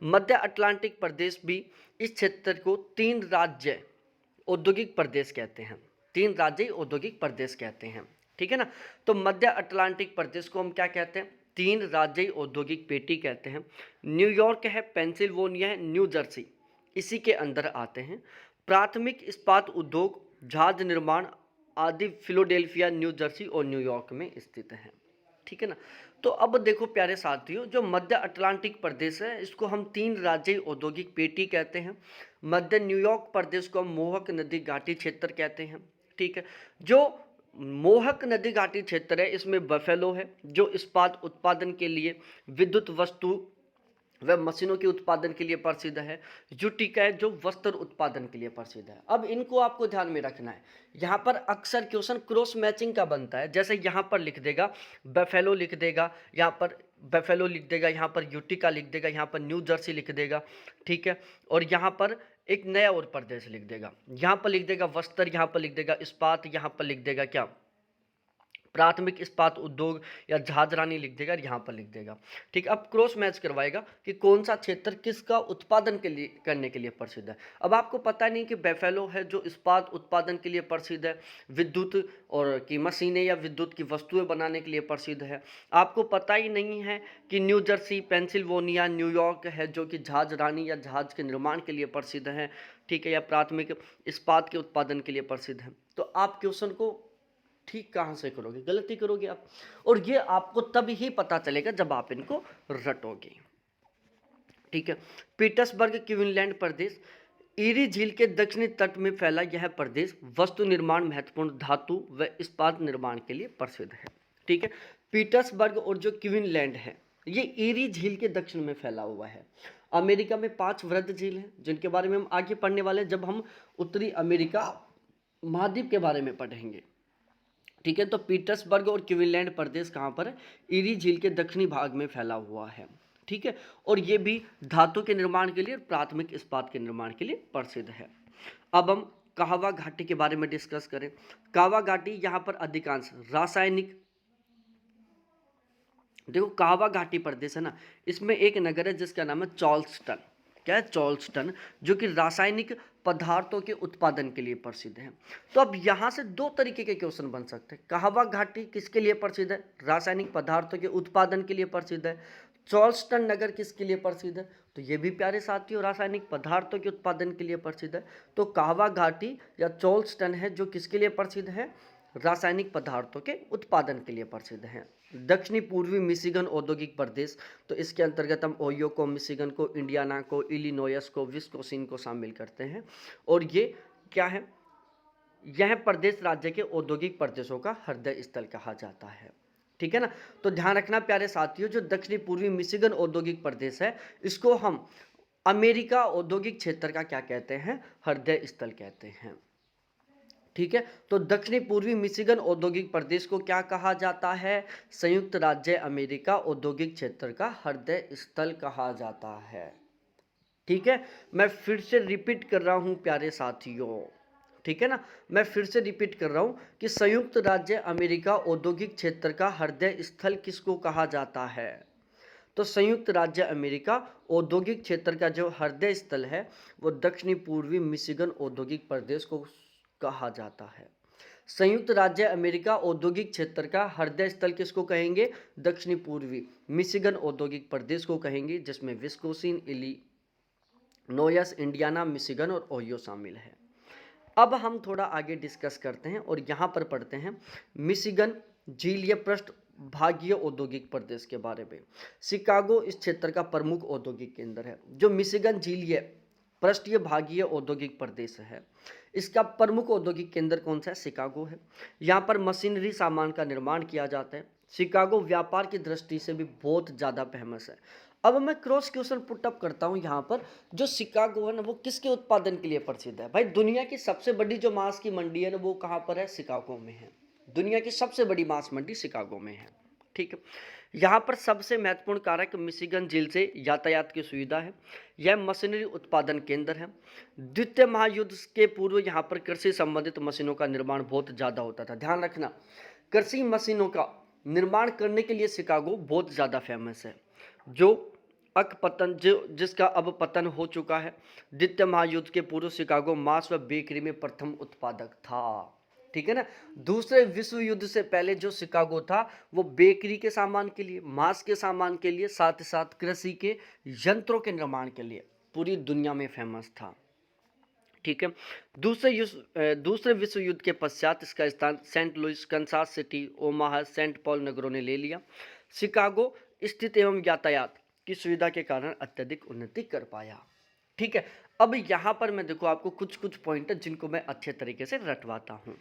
मध्य अटलांटिक प्रदेश भी इस क्षेत्र को 3 राज्य औद्योगिक प्रदेश कहते हैं। 3 राज्य औद्योगिक प्रदेश कहते हैं। ठीक है ना, तो मध्य अटलांटिक प्रदेश को हम क्या कहते हैं? 3 राज्य औद्योगिक पेटी कहते हैं। न्यूयॉर्क है, पेंसिल्वेनिया है, न्यू जर्सी इसी के अंदर आते हैं। प्राथमिक इस्पात उद्योग, जहाज निर्माण आदि फिलाडेल्फिया, न्यू जर्सी और न्यूयॉर्क में स्थित हैं। ठीक है ना, तो अब देखो प्यारे साथियों, जो मध्य अटलांटिक प्रदेश है इसको हम 3 राज्य औद्योगिक पेटी कहते हैं। मध्य न्यूयॉर्क प्रदेश को हम मोहक नदी घाटी क्षेत्र कहते हैं। ठीक है, जो मोहक नदी घाटी क्षेत्र है इसमें बफेलो है जो इस्पात उत्पादन के लिए, विद्युत वस्तु वह मशीनों के उत्पादन के लिए प्रसिद्ध है। यूटिका है जो वस्त्र उत्पादन के लिए प्रसिद्ध है। अब इनको आपको ध्यान में रखना है। यहाँ पर अक्सर क्वेश्चन क्रॉस मैचिंग का बनता है। जैसे यहाँ पर लिख देगा बेफेलो, लिख देगा यहाँ पर बेफेलो, लिख देगा यहाँ पर यूटिका, लिख देगा यहाँ पर न्यू जर्सी लिख देगा। ठीक है, और यहाँ पर एक नया और प्रदेश लिख देगा। यहाँ पर लिख देगा वस्त्र, यहाँ पर लिख देगा इस्पात, यहाँ पर लिख देगा क्या, प्राथमिक इस्पात उद्योग या झाजरानी लिख देगा, यहाँ पर लिख देगा। ठीक, अब क्रॉस मैच करवाएगा कि कौन सा क्षेत्र किसका उत्पादन के लिए करने के लिए प्रसिद्ध है। अब आपको पता नहीं कि बेफेलो है जो इस्पात उत्पादन के लिए प्रसिद्ध है, विद्युत और की मशीनें या विद्युत की वस्तुएं बनाने के लिए प्रसिद्ध है। आपको पता ही नहीं है कि न्यू जर्सी, पेंसिल्वेनिया, न्यूयॉर्क है जो कि झाजरानी या जहाज के निर्माण के लिए प्रसिद्ध है। ठीक है, या प्राथमिक इस्पात के उत्पादन के लिए प्रसिद्ध है। तो आप क्वेश्चन को ठीक कहाँ से करोगे, गलती करोगे आप। और ये आपको तभी ही पता चलेगा जब आप इनको रटोगे। ठीक है, पीटर्सबर्ग क्वींसलैंड प्रदेश, ईरी झील के दक्षिणी तट में फैला यह प्रदेश वस्तु निर्माण, महत्वपूर्ण धातु व इस्पात निर्माण के लिए प्रसिद्ध है। ठीक है, पीटर्सबर्ग और जो क्वींसलैंड है ये ईरी झील के दक्षिण में फैला हुआ है। अमेरिका में 5 वृहद झील हैं जिनके बारे में हम आगे पढ़ने वाले हैं जब हम उत्तरी अमेरिका महाद्वीप के बारे में पढ़ेंगे। ठीक है, तो पीटर्सबर्ग और क्वींसलैंड प्रदेश कहाँ पर है, ईरी झील के दक्षिणी भाग में फैला हुआ है। ठीक है, और ये भी धातु के निर्माण के लिए, प्राथमिक इस्पात के निर्माण के लिए प्रसिद्ध है। अब हम काहवा घाटी के बारे में डिस्कस करें। काहवा घाटी यहाँ पर अधिकांश रासायनिक, देखो काहवा घाटी प्रदेश है ना, इसमें एक नगर है जिसका नाम है चार्ल्सटन। क्या है, चार्ल्सटन, जो कि रासायनिक पदार्थों के उत्पादन के लिए प्रसिद्ध है। तो अब यहाँ से 2 तरीके के क्वेश्चन बन सकते हैं। काहवा घाटी किसके लिए प्रसिद्ध है, रासायनिक पदार्थों के उत्पादन के लिए प्रसिद्ध है। चार्ल्सटन नगर किसके लिए प्रसिद्ध है, तो ये भी प्यारे साथियों रासायनिक पदार्थों के उत्पादन के लिए प्रसिद्ध है। तो काहवा घाटी या चार्ल्सटन है जो किसके लिए प्रसिद्ध है, रासायनिक पदार्थों के उत्पादन के लिए प्रसिद्ध है। दक्षिणी पूर्वी मिशिगन औद्योगिक प्रदेश, तो इसके अंतर्गत हम ओहियो को, मिशिगन को, इंडियाना को, इलिनोयस को, विस्कोसिन को शामिल करते हैं। और ये क्या है, यह प्रदेश राज्य के औद्योगिक प्रदेशों का हृदय स्थल कहा जाता है। ठीक है ना, तो ध्यान रखना प्यारे साथियों, जो दक्षिणी पूर्वी मिशिगन औद्योगिक प्रदेश है इसको हम अमेरिका औद्योगिक क्षेत्र का क्या कहते हैं, हृदय स्थल कहते हैं। ठीक है, तो दक्षिणी पूर्वी मिशिगन औद्योगिक प्रदेश को क्या कहा जाता है, संयुक्त राज्य अमेरिका औद्योगिक क्षेत्र का हृदय स्थल कहा जाता है। ठीक है, मैं फिर से रिपीट कर रहा हूं प्यारे साथियों। ठीक है ना, मैं फिर से रिपीट कर रहा हूं कि संयुक्त राज्य अमेरिका औद्योगिक क्षेत्र का हृदय स्थल किसको कहा जाता है, तो संयुक्त राज्य अमेरिका औद्योगिक क्षेत्र का जो हृदय स्थल है वो दक्षिणी पूर्वी मिशिगन औद्योगिक प्रदेश को कहा जाता है। संयुक्त राज्य अमेरिका औद्योगिक क्षेत्र का हृदय स्थल किसको कहेंगे, दक्षिणी पूर्वी मिशिगन औद्योगिक प्रदेश को कहेंगे, जिसमें विस्कोसिन, इलिनोयस, इंडियाना, मिशिगन और ओहियो शामिल है। अब हम थोड़ा आगे डिस्कस करते हैं और यहाँ पर पढ़ते हैं मिशिगन झीलीय पृष्ठ भागीय औद्योगिक प्रदेश के बारे में। शिकागो इस क्षेत्र का प्रमुख औद्योगिक केंद्र है। जो मिशिगन झीलीय पृष्ठीय भागीय औद्योगिक प्रदेश है इसका प्रमुख औद्योगिक केंद्र कौन सा है, शिकागो है। यहाँ पर मशीनरी सामान का निर्माण किया जाता है। शिकागो व्यापार की दृष्टि से भी बहुत ज़्यादा फेमस है। अब मैं क्रॉस क्वेश्चन पुट अप करता हूँ यहाँ पर, जो शिकागो है ना वो किसके उत्पादन के लिए प्रसिद्ध है, भाई दुनिया की सबसे बड़ी जो मांस की मंडी है ना वो कहाँ पर है, शिकागो में है। दुनिया की सबसे बड़ी मांस मंडी शिकागो में है। ठीक है, यहाँ पर सबसे महत्वपूर्ण कारक मिशिगन झील से यातायात की सुविधा है। यह मशीनरी उत्पादन केंद्र है। द्वितीय महायुद्ध के पूर्व यहाँ पर कृषि संबंधित मशीनों का निर्माण बहुत ज़्यादा होता था। ध्यान रखना, कृषि मशीनों का निर्माण करने के लिए शिकागो बहुत ज़्यादा फेमस है। जो अकपतन जिसका अब पतन हो चुका है। द्वितीय महायुद्ध के पूर्व शिकागो मांस व बेकरी में प्रथम उत्पादक था। ठीक है ना, दूसरे विश्व युद्ध से पहले जो शिकागो था वो बेकरी के सामान के लिए, मांस के सामान के लिए, साथ ही साथ कृषि के यंत्रों के निर्माण के लिए पूरी दुनिया में फेमस था। ठीक है, दूसरे विश्व युद्ध के पश्चात इसका स्थान Saint Louis, Kansas City, Omaha, Saint Paul नगरों ने ले लिया। शिकागो स्थित एवं यातायात की सुविधा के कारण अत्यधिक उन्नति कर पाया। ठीक है, अब यहाँ पर मैं देखो आपको कुछ पॉइंट है जिनको मैं अच्छे तरीके से रटवाता हूँ।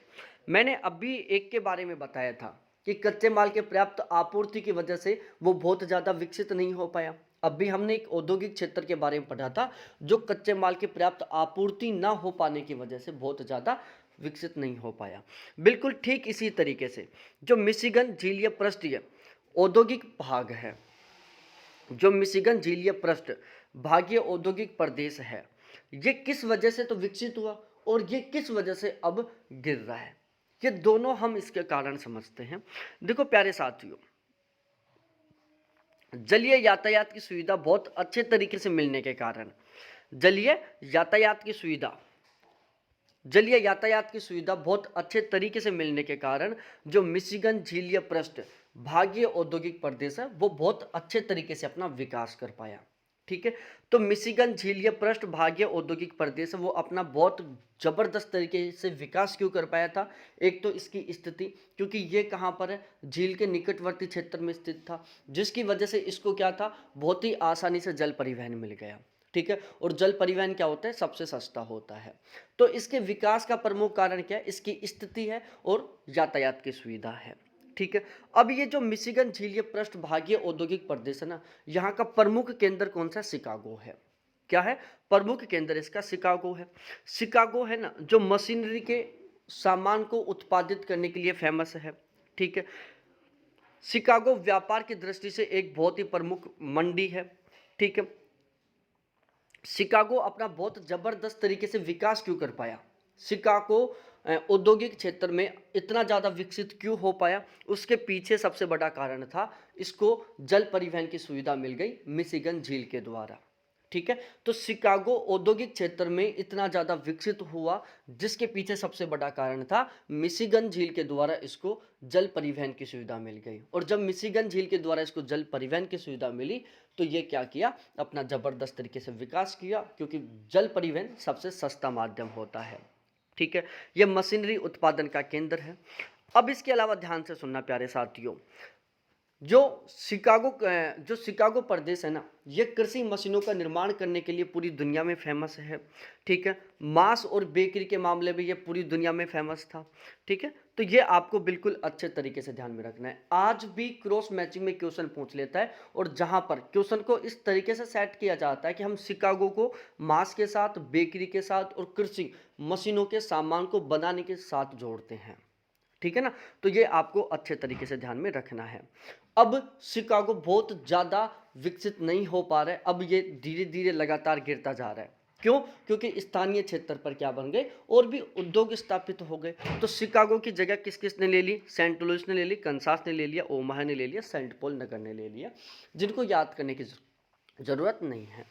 मैंने अभी एक के बारे में बताया था कि कच्चे माल के पर्याप्त आपूर्ति की वजह से वो बहुत ज़्यादा विकसित नहीं हो पाया। अभी हमने एक औद्योगिक क्षेत्र के बारे में पढ़ा था जो कच्चे माल की पर्याप्त आपूर्ति ना हो पाने की वजह से बहुत ज़्यादा विकसित नहीं हो पाया। बिल्कुल ठीक इसी तरीके से जो मिशिगन झीलीय पृष्ठीय औद्योगिक भाग है, जो मिशिगन झीलीय पृष्ठ भागीय औद्योगिक प्रदेश है, ये किस वजह से तो विकसित हुआ और ये किस वजह से अब गिर रहा है, ये दोनों हम इसके कारण समझते हैं। देखो प्यारे साथियों, जलीय यातायात की सुविधा बहुत अच्छे तरीके से मिलने के कारण, जलीय यातायात की सुविधा जलीय यातायात की सुविधा बहुत अच्छे तरीके से मिलने के कारण जो मिशिगन झीलीय पृष्ठ भागीय औद्योगिक प्रदेश है वो बहुत अच्छे तरीके से अपना विकास कर पाया। ठीक है, तो मिशिगन झीलीय पृष्ठ भागीय औद्योगिक प्रदेश है वो अपना बहुत जबरदस्त तरीके से विकास क्यों कर पाया था। एक तो इसकी स्थिति, क्योंकि ये कहाँ पर है, झील के निकटवर्ती क्षेत्र में स्थित था, जिसकी वजह से इसको क्या था, बहुत ही आसानी से जल परिवहन मिल गया। ठीक है, और जल परिवहन क्या होता है, सबसे सस्ता होता है। तो इसके विकास का प्रमुख कारण क्या है, इसकी स्थिति है और यातायात की सुविधा है। ठीक है, अब ये जो मिशिगन झीलीय पृष्ठ भागीय औद्योगिक प्रदेश है ना, यहाँ का प्रमुख केंद्र कौन सा, शिकागो है। क्या है, प्रमुख केंद्र इसका शिकागो है। शिकागो है ना, जो मशीनरी के सामान को उत्पादित करने के लिए फेमस है। ठीक है, शिकागो व्यापार की दृष्टि से एक बहुत ही प्रमुख मंडी है। ठीक है, शिकागो अपना बहुत जबरदस्त तरीके से विकास क्यों कर पाया, शिकागो औद्योगिक क्षेत्र में इतना ज़्यादा विकसित क्यों हो पाया, उसके पीछे सबसे बड़ा कारण था इसको जल परिवहन की सुविधा मिल गई मिशिगन झील के द्वारा। ठीक है, तो शिकागो औद्योगिक क्षेत्र में इतना ज़्यादा विकसित हुआ जिसके पीछे सबसे बड़ा कारण था मिशिगन झील के द्वारा इसको जल परिवहन की सुविधा मिल गई। और जब मिशिगन झील के द्वारा इसको जल परिवहन की सुविधा मिली तो ये क्या किया, अपना ज़बरदस्त तरीके से विकास किया, क्योंकि जल परिवहन सबसे सस्ता माध्यम होता है। ठीक है, ये मशीनरी उत्पादन का केंद्र है। अब इसके अलावा ध्यान से सुनना प्यारे साथियों, जो शिकागो प्रदेश है ना, ये कृषि मशीनों का निर्माण करने के लिए पूरी दुनिया में फेमस है। ठीक है, मांस और बेकरी के मामले में ये पूरी दुनिया में फेमस था। ठीक है, तो ये आपको बिल्कुल अच्छे तरीके से ध्यान में रखना है। आज भी क्रॉस मैचिंग में क्वेश्चन पूछ लेता है, और जहां पर क्वेश्चन को इस तरीके से सेट किया जाता है कि हम शिकागो को मांस के साथ, बेकरी के साथ और कृषि मशीनों के सामान को बनाने के साथ जोड़ते हैं। ठीक है ना, तो ये आपको अच्छे तरीके से ध्यान में रखना है। अब शिकागो बहुत ज़्यादा विकसित नहीं हो पा रहा है, अब ये धीरे धीरे लगातार गिरता जा रहा है। क्यों, क्योंकि स्थानीय क्षेत्र पर क्या बन गए, और भी उद्योग स्थापित हो गए। तो शिकागो की जगह किस किसने ले ली, सेंट लुइस ने ले ली, कंसास ने ले लिया, ओमाहा ने ले लिया, सेंट पॉल नगर ने ले लिया, जिनको याद करने की जरूरत नहीं है।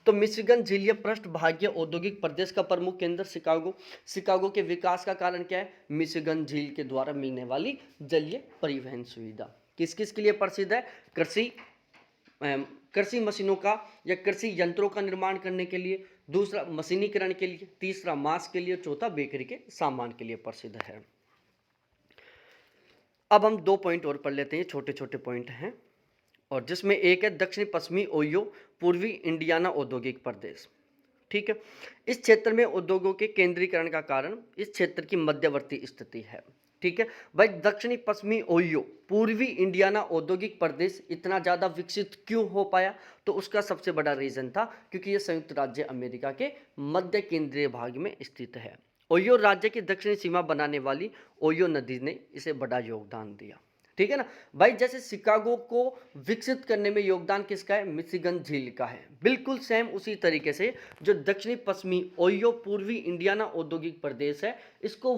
तो मिशिगन झीलीय पृष्ठ भागीय औद्योगिक प्रदेश का प्रमुख केंद्र शिकागो। शिकागो के विकास का कारण क्या है, मिशिगन झील के द्वारा मिलने वाली जलीय परिवहन सुविधा। किस किस के लिए प्रसिद्ध है, कृषि मशीनों का या कृषि यंत्रों का निर्माण करने के लिए, दूसरा मशीनीकरण के लिए, तीसरा मांस के लिए, चौथा बेकरी के सामान के लिए प्रसिद्ध है। अब हम 2 पॉइंट और पढ़ लेते हैं, छोटे छोटे पॉइंट हैं, और जिसमें एक है दक्षिणी पश्चिमी ओहियो पूर्वी इंडियाना औद्योगिक प्रदेश। ठीक है, इस क्षेत्र में उद्योगों के केंद्रीकरण का कारण इस क्षेत्र की मध्यवर्ती स्थिति है। ठीक है भाई, दक्षिणी पश्चिमी ओहियो पूर्वी इंडियाना औद्योगिक प्रदेश इतना ज़्यादा विकसित क्यों हो पाया, तो उसका सबसे बड़ा रीजन था क्योंकि ये संयुक्त राज्य अमेरिका के मध्य केंद्रीय भाग में स्थित है। ओहियो राज्य की दक्षिणी सीमा बनाने वाली ओहियो नदी ने इसे बड़ा योगदान दिया। ठीक है ना भाई, जैसे शिकागो को विकसित करने में योगदान किसका है, मिशिगन झील का है। बिल्कुल सेम उसी तरीके से जो दक्षिणी पश्चिमी ओहियो पूर्वी इंडियाना औद्योगिक प्रदेश है, इसको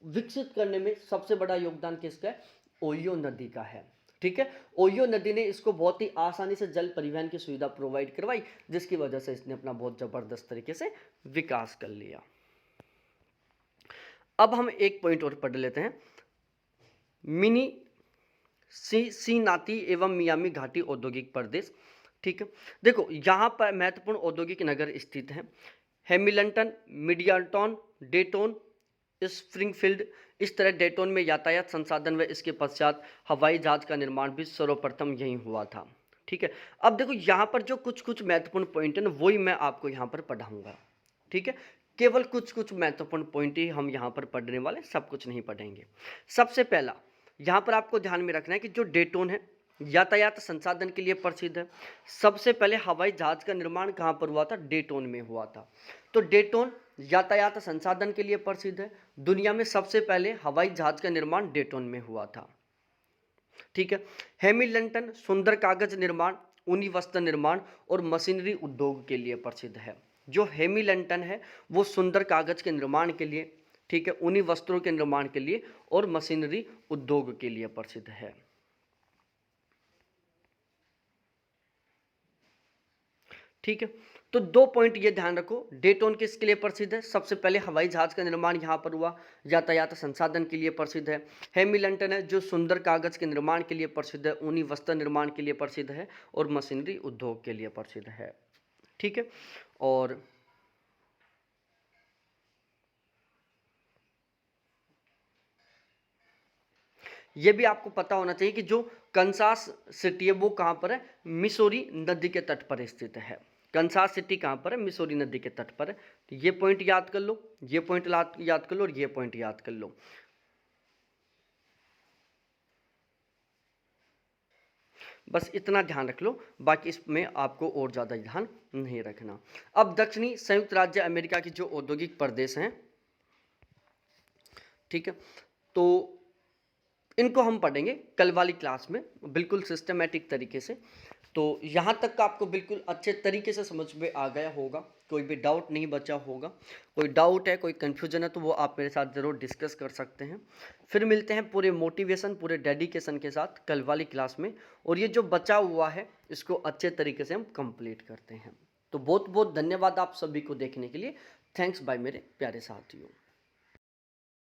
विकसित करने में सबसे बड़ा योगदान किसका है, ओहियो नदी का है। ठीक है, ओहियो नदी ने इसको बहुत ही आसानी से जल परिवहन की सुविधा प्रोवाइड करवाई, जिसकी वजह से इसने अपना बहुत जबरदस्त तरीके से विकास कर लिया। अब हम एक पॉइंट और पढ़ लेते हैं, मिनी सिनाती एवं मियामी घाटी औद्योगिक प्रदेश। ठीक है, देखो यहाँ पर महत्वपूर्ण औद्योगिक नगर स्थित हैं, हैमिल्टन, मिडियाटन, डेटोन, स्प्रिंगफील्ड। इस तरह डेटोन में यातायात संसाधन व इसके पश्चात हवाई जहाज का निर्माण भी सर्वप्रथम यहीं हुआ था। ठीक है, अब देखो यहाँ पर जो कुछ कुछ महत्वपूर्ण पॉइंट है ना, वही मैं आपको यहाँ पर पढ़ाऊंगा। ठीक है, केवल कुछ कुछ महत्वपूर्ण पॉइंट ही हम यहाँ पर पढ़ने वाले, सब कुछ नहीं पढ़ेंगे। सबसे पहला यहाँ पर आपको ध्यान में रखना है कि जो डेटोन है यातायात संसाधन के लिए प्रसिद्ध है। सबसे पहले हवाई जहाज का निर्माण कहाँ पर हुआ था, डेटोन में हुआ था। तो डेटोन यातायात संसाधन के लिए प्रसिद्ध है। दुनिया में सबसे पहले हवाई जहाज का निर्माण डेटोन में हुआ था। ठीक है, हैमिल्टन सुंदर कागज निर्माण, ऊनी वस्त्र निर्माण और मशीनरी उद्योग के लिए प्रसिद्ध है। जो हेमिल्टन है वो सुंदर कागज के निर्माण के लिए, ठीक है, ऊनी वस्त्रों के निर्माण के लिए और मशीनरी उद्योग के लिए प्रसिद्ध है। ठीक है, तो 2 पॉइंट ये ध्यान रखो, डेटोन किसके लिए प्रसिद्ध है? सबसे पहले हवाई जहाज का निर्माण यहाँ पर हुआ, यातायात संसाधन के लिए प्रसिद्ध है। हेमिल्टन है जो सुंदर कागज के निर्माण के लिए प्रसिद्ध है, ऊनी वस्त्र निर्माण के लिए प्रसिद्ध है और मशीनरी उद्योग के लिए प्रसिद्ध है। ठीक है, और ये भी आपको पता होना चाहिए कि जो कंसास सिटी है वो कहाँ पर है? मिसौरी नदी के तट पर स्थित है। कंसास सिटी कहाँ पर है? मिसौरी नदी के तट पर है। तो ये पॉइंट याद कर लो, ये पॉइंट याद कर लो और ये पॉइंट याद कर लो। बस इतना ध्यान रख लो, बाकी इसमें आपको और ज़्यादा ध्यान नहीं रखना। अब दक्षिणी संयुक्त राज्य अमेरिका की जो औद्योगिक प्रदेश हैं, ठीक है, तो इनको हम पढ़ेंगे कल वाली क्लास में बिल्कुल सिस्टमेटिक तरीके से। तो यहाँ तक का आपको बिल्कुल अच्छे तरीके से समझ में आ गया होगा, कोई भी डाउट नहीं बचा होगा। कोई डाउट है, कोई कन्फ्यूजन है तो वो आप मेरे साथ ज़रूर डिस्कस कर सकते हैं। फिर मिलते हैं पूरे मोटिवेशन, पूरे डेडिकेशन के साथ कल वाली क्लास में, और ये जो बचा हुआ है इसको अच्छे तरीके से हम कंप्लीट करते हैं। तो बहुत बहुत धन्यवाद आप सभी को देखने के लिए। थैंक्स बाय मेरे प्यारे साथियों।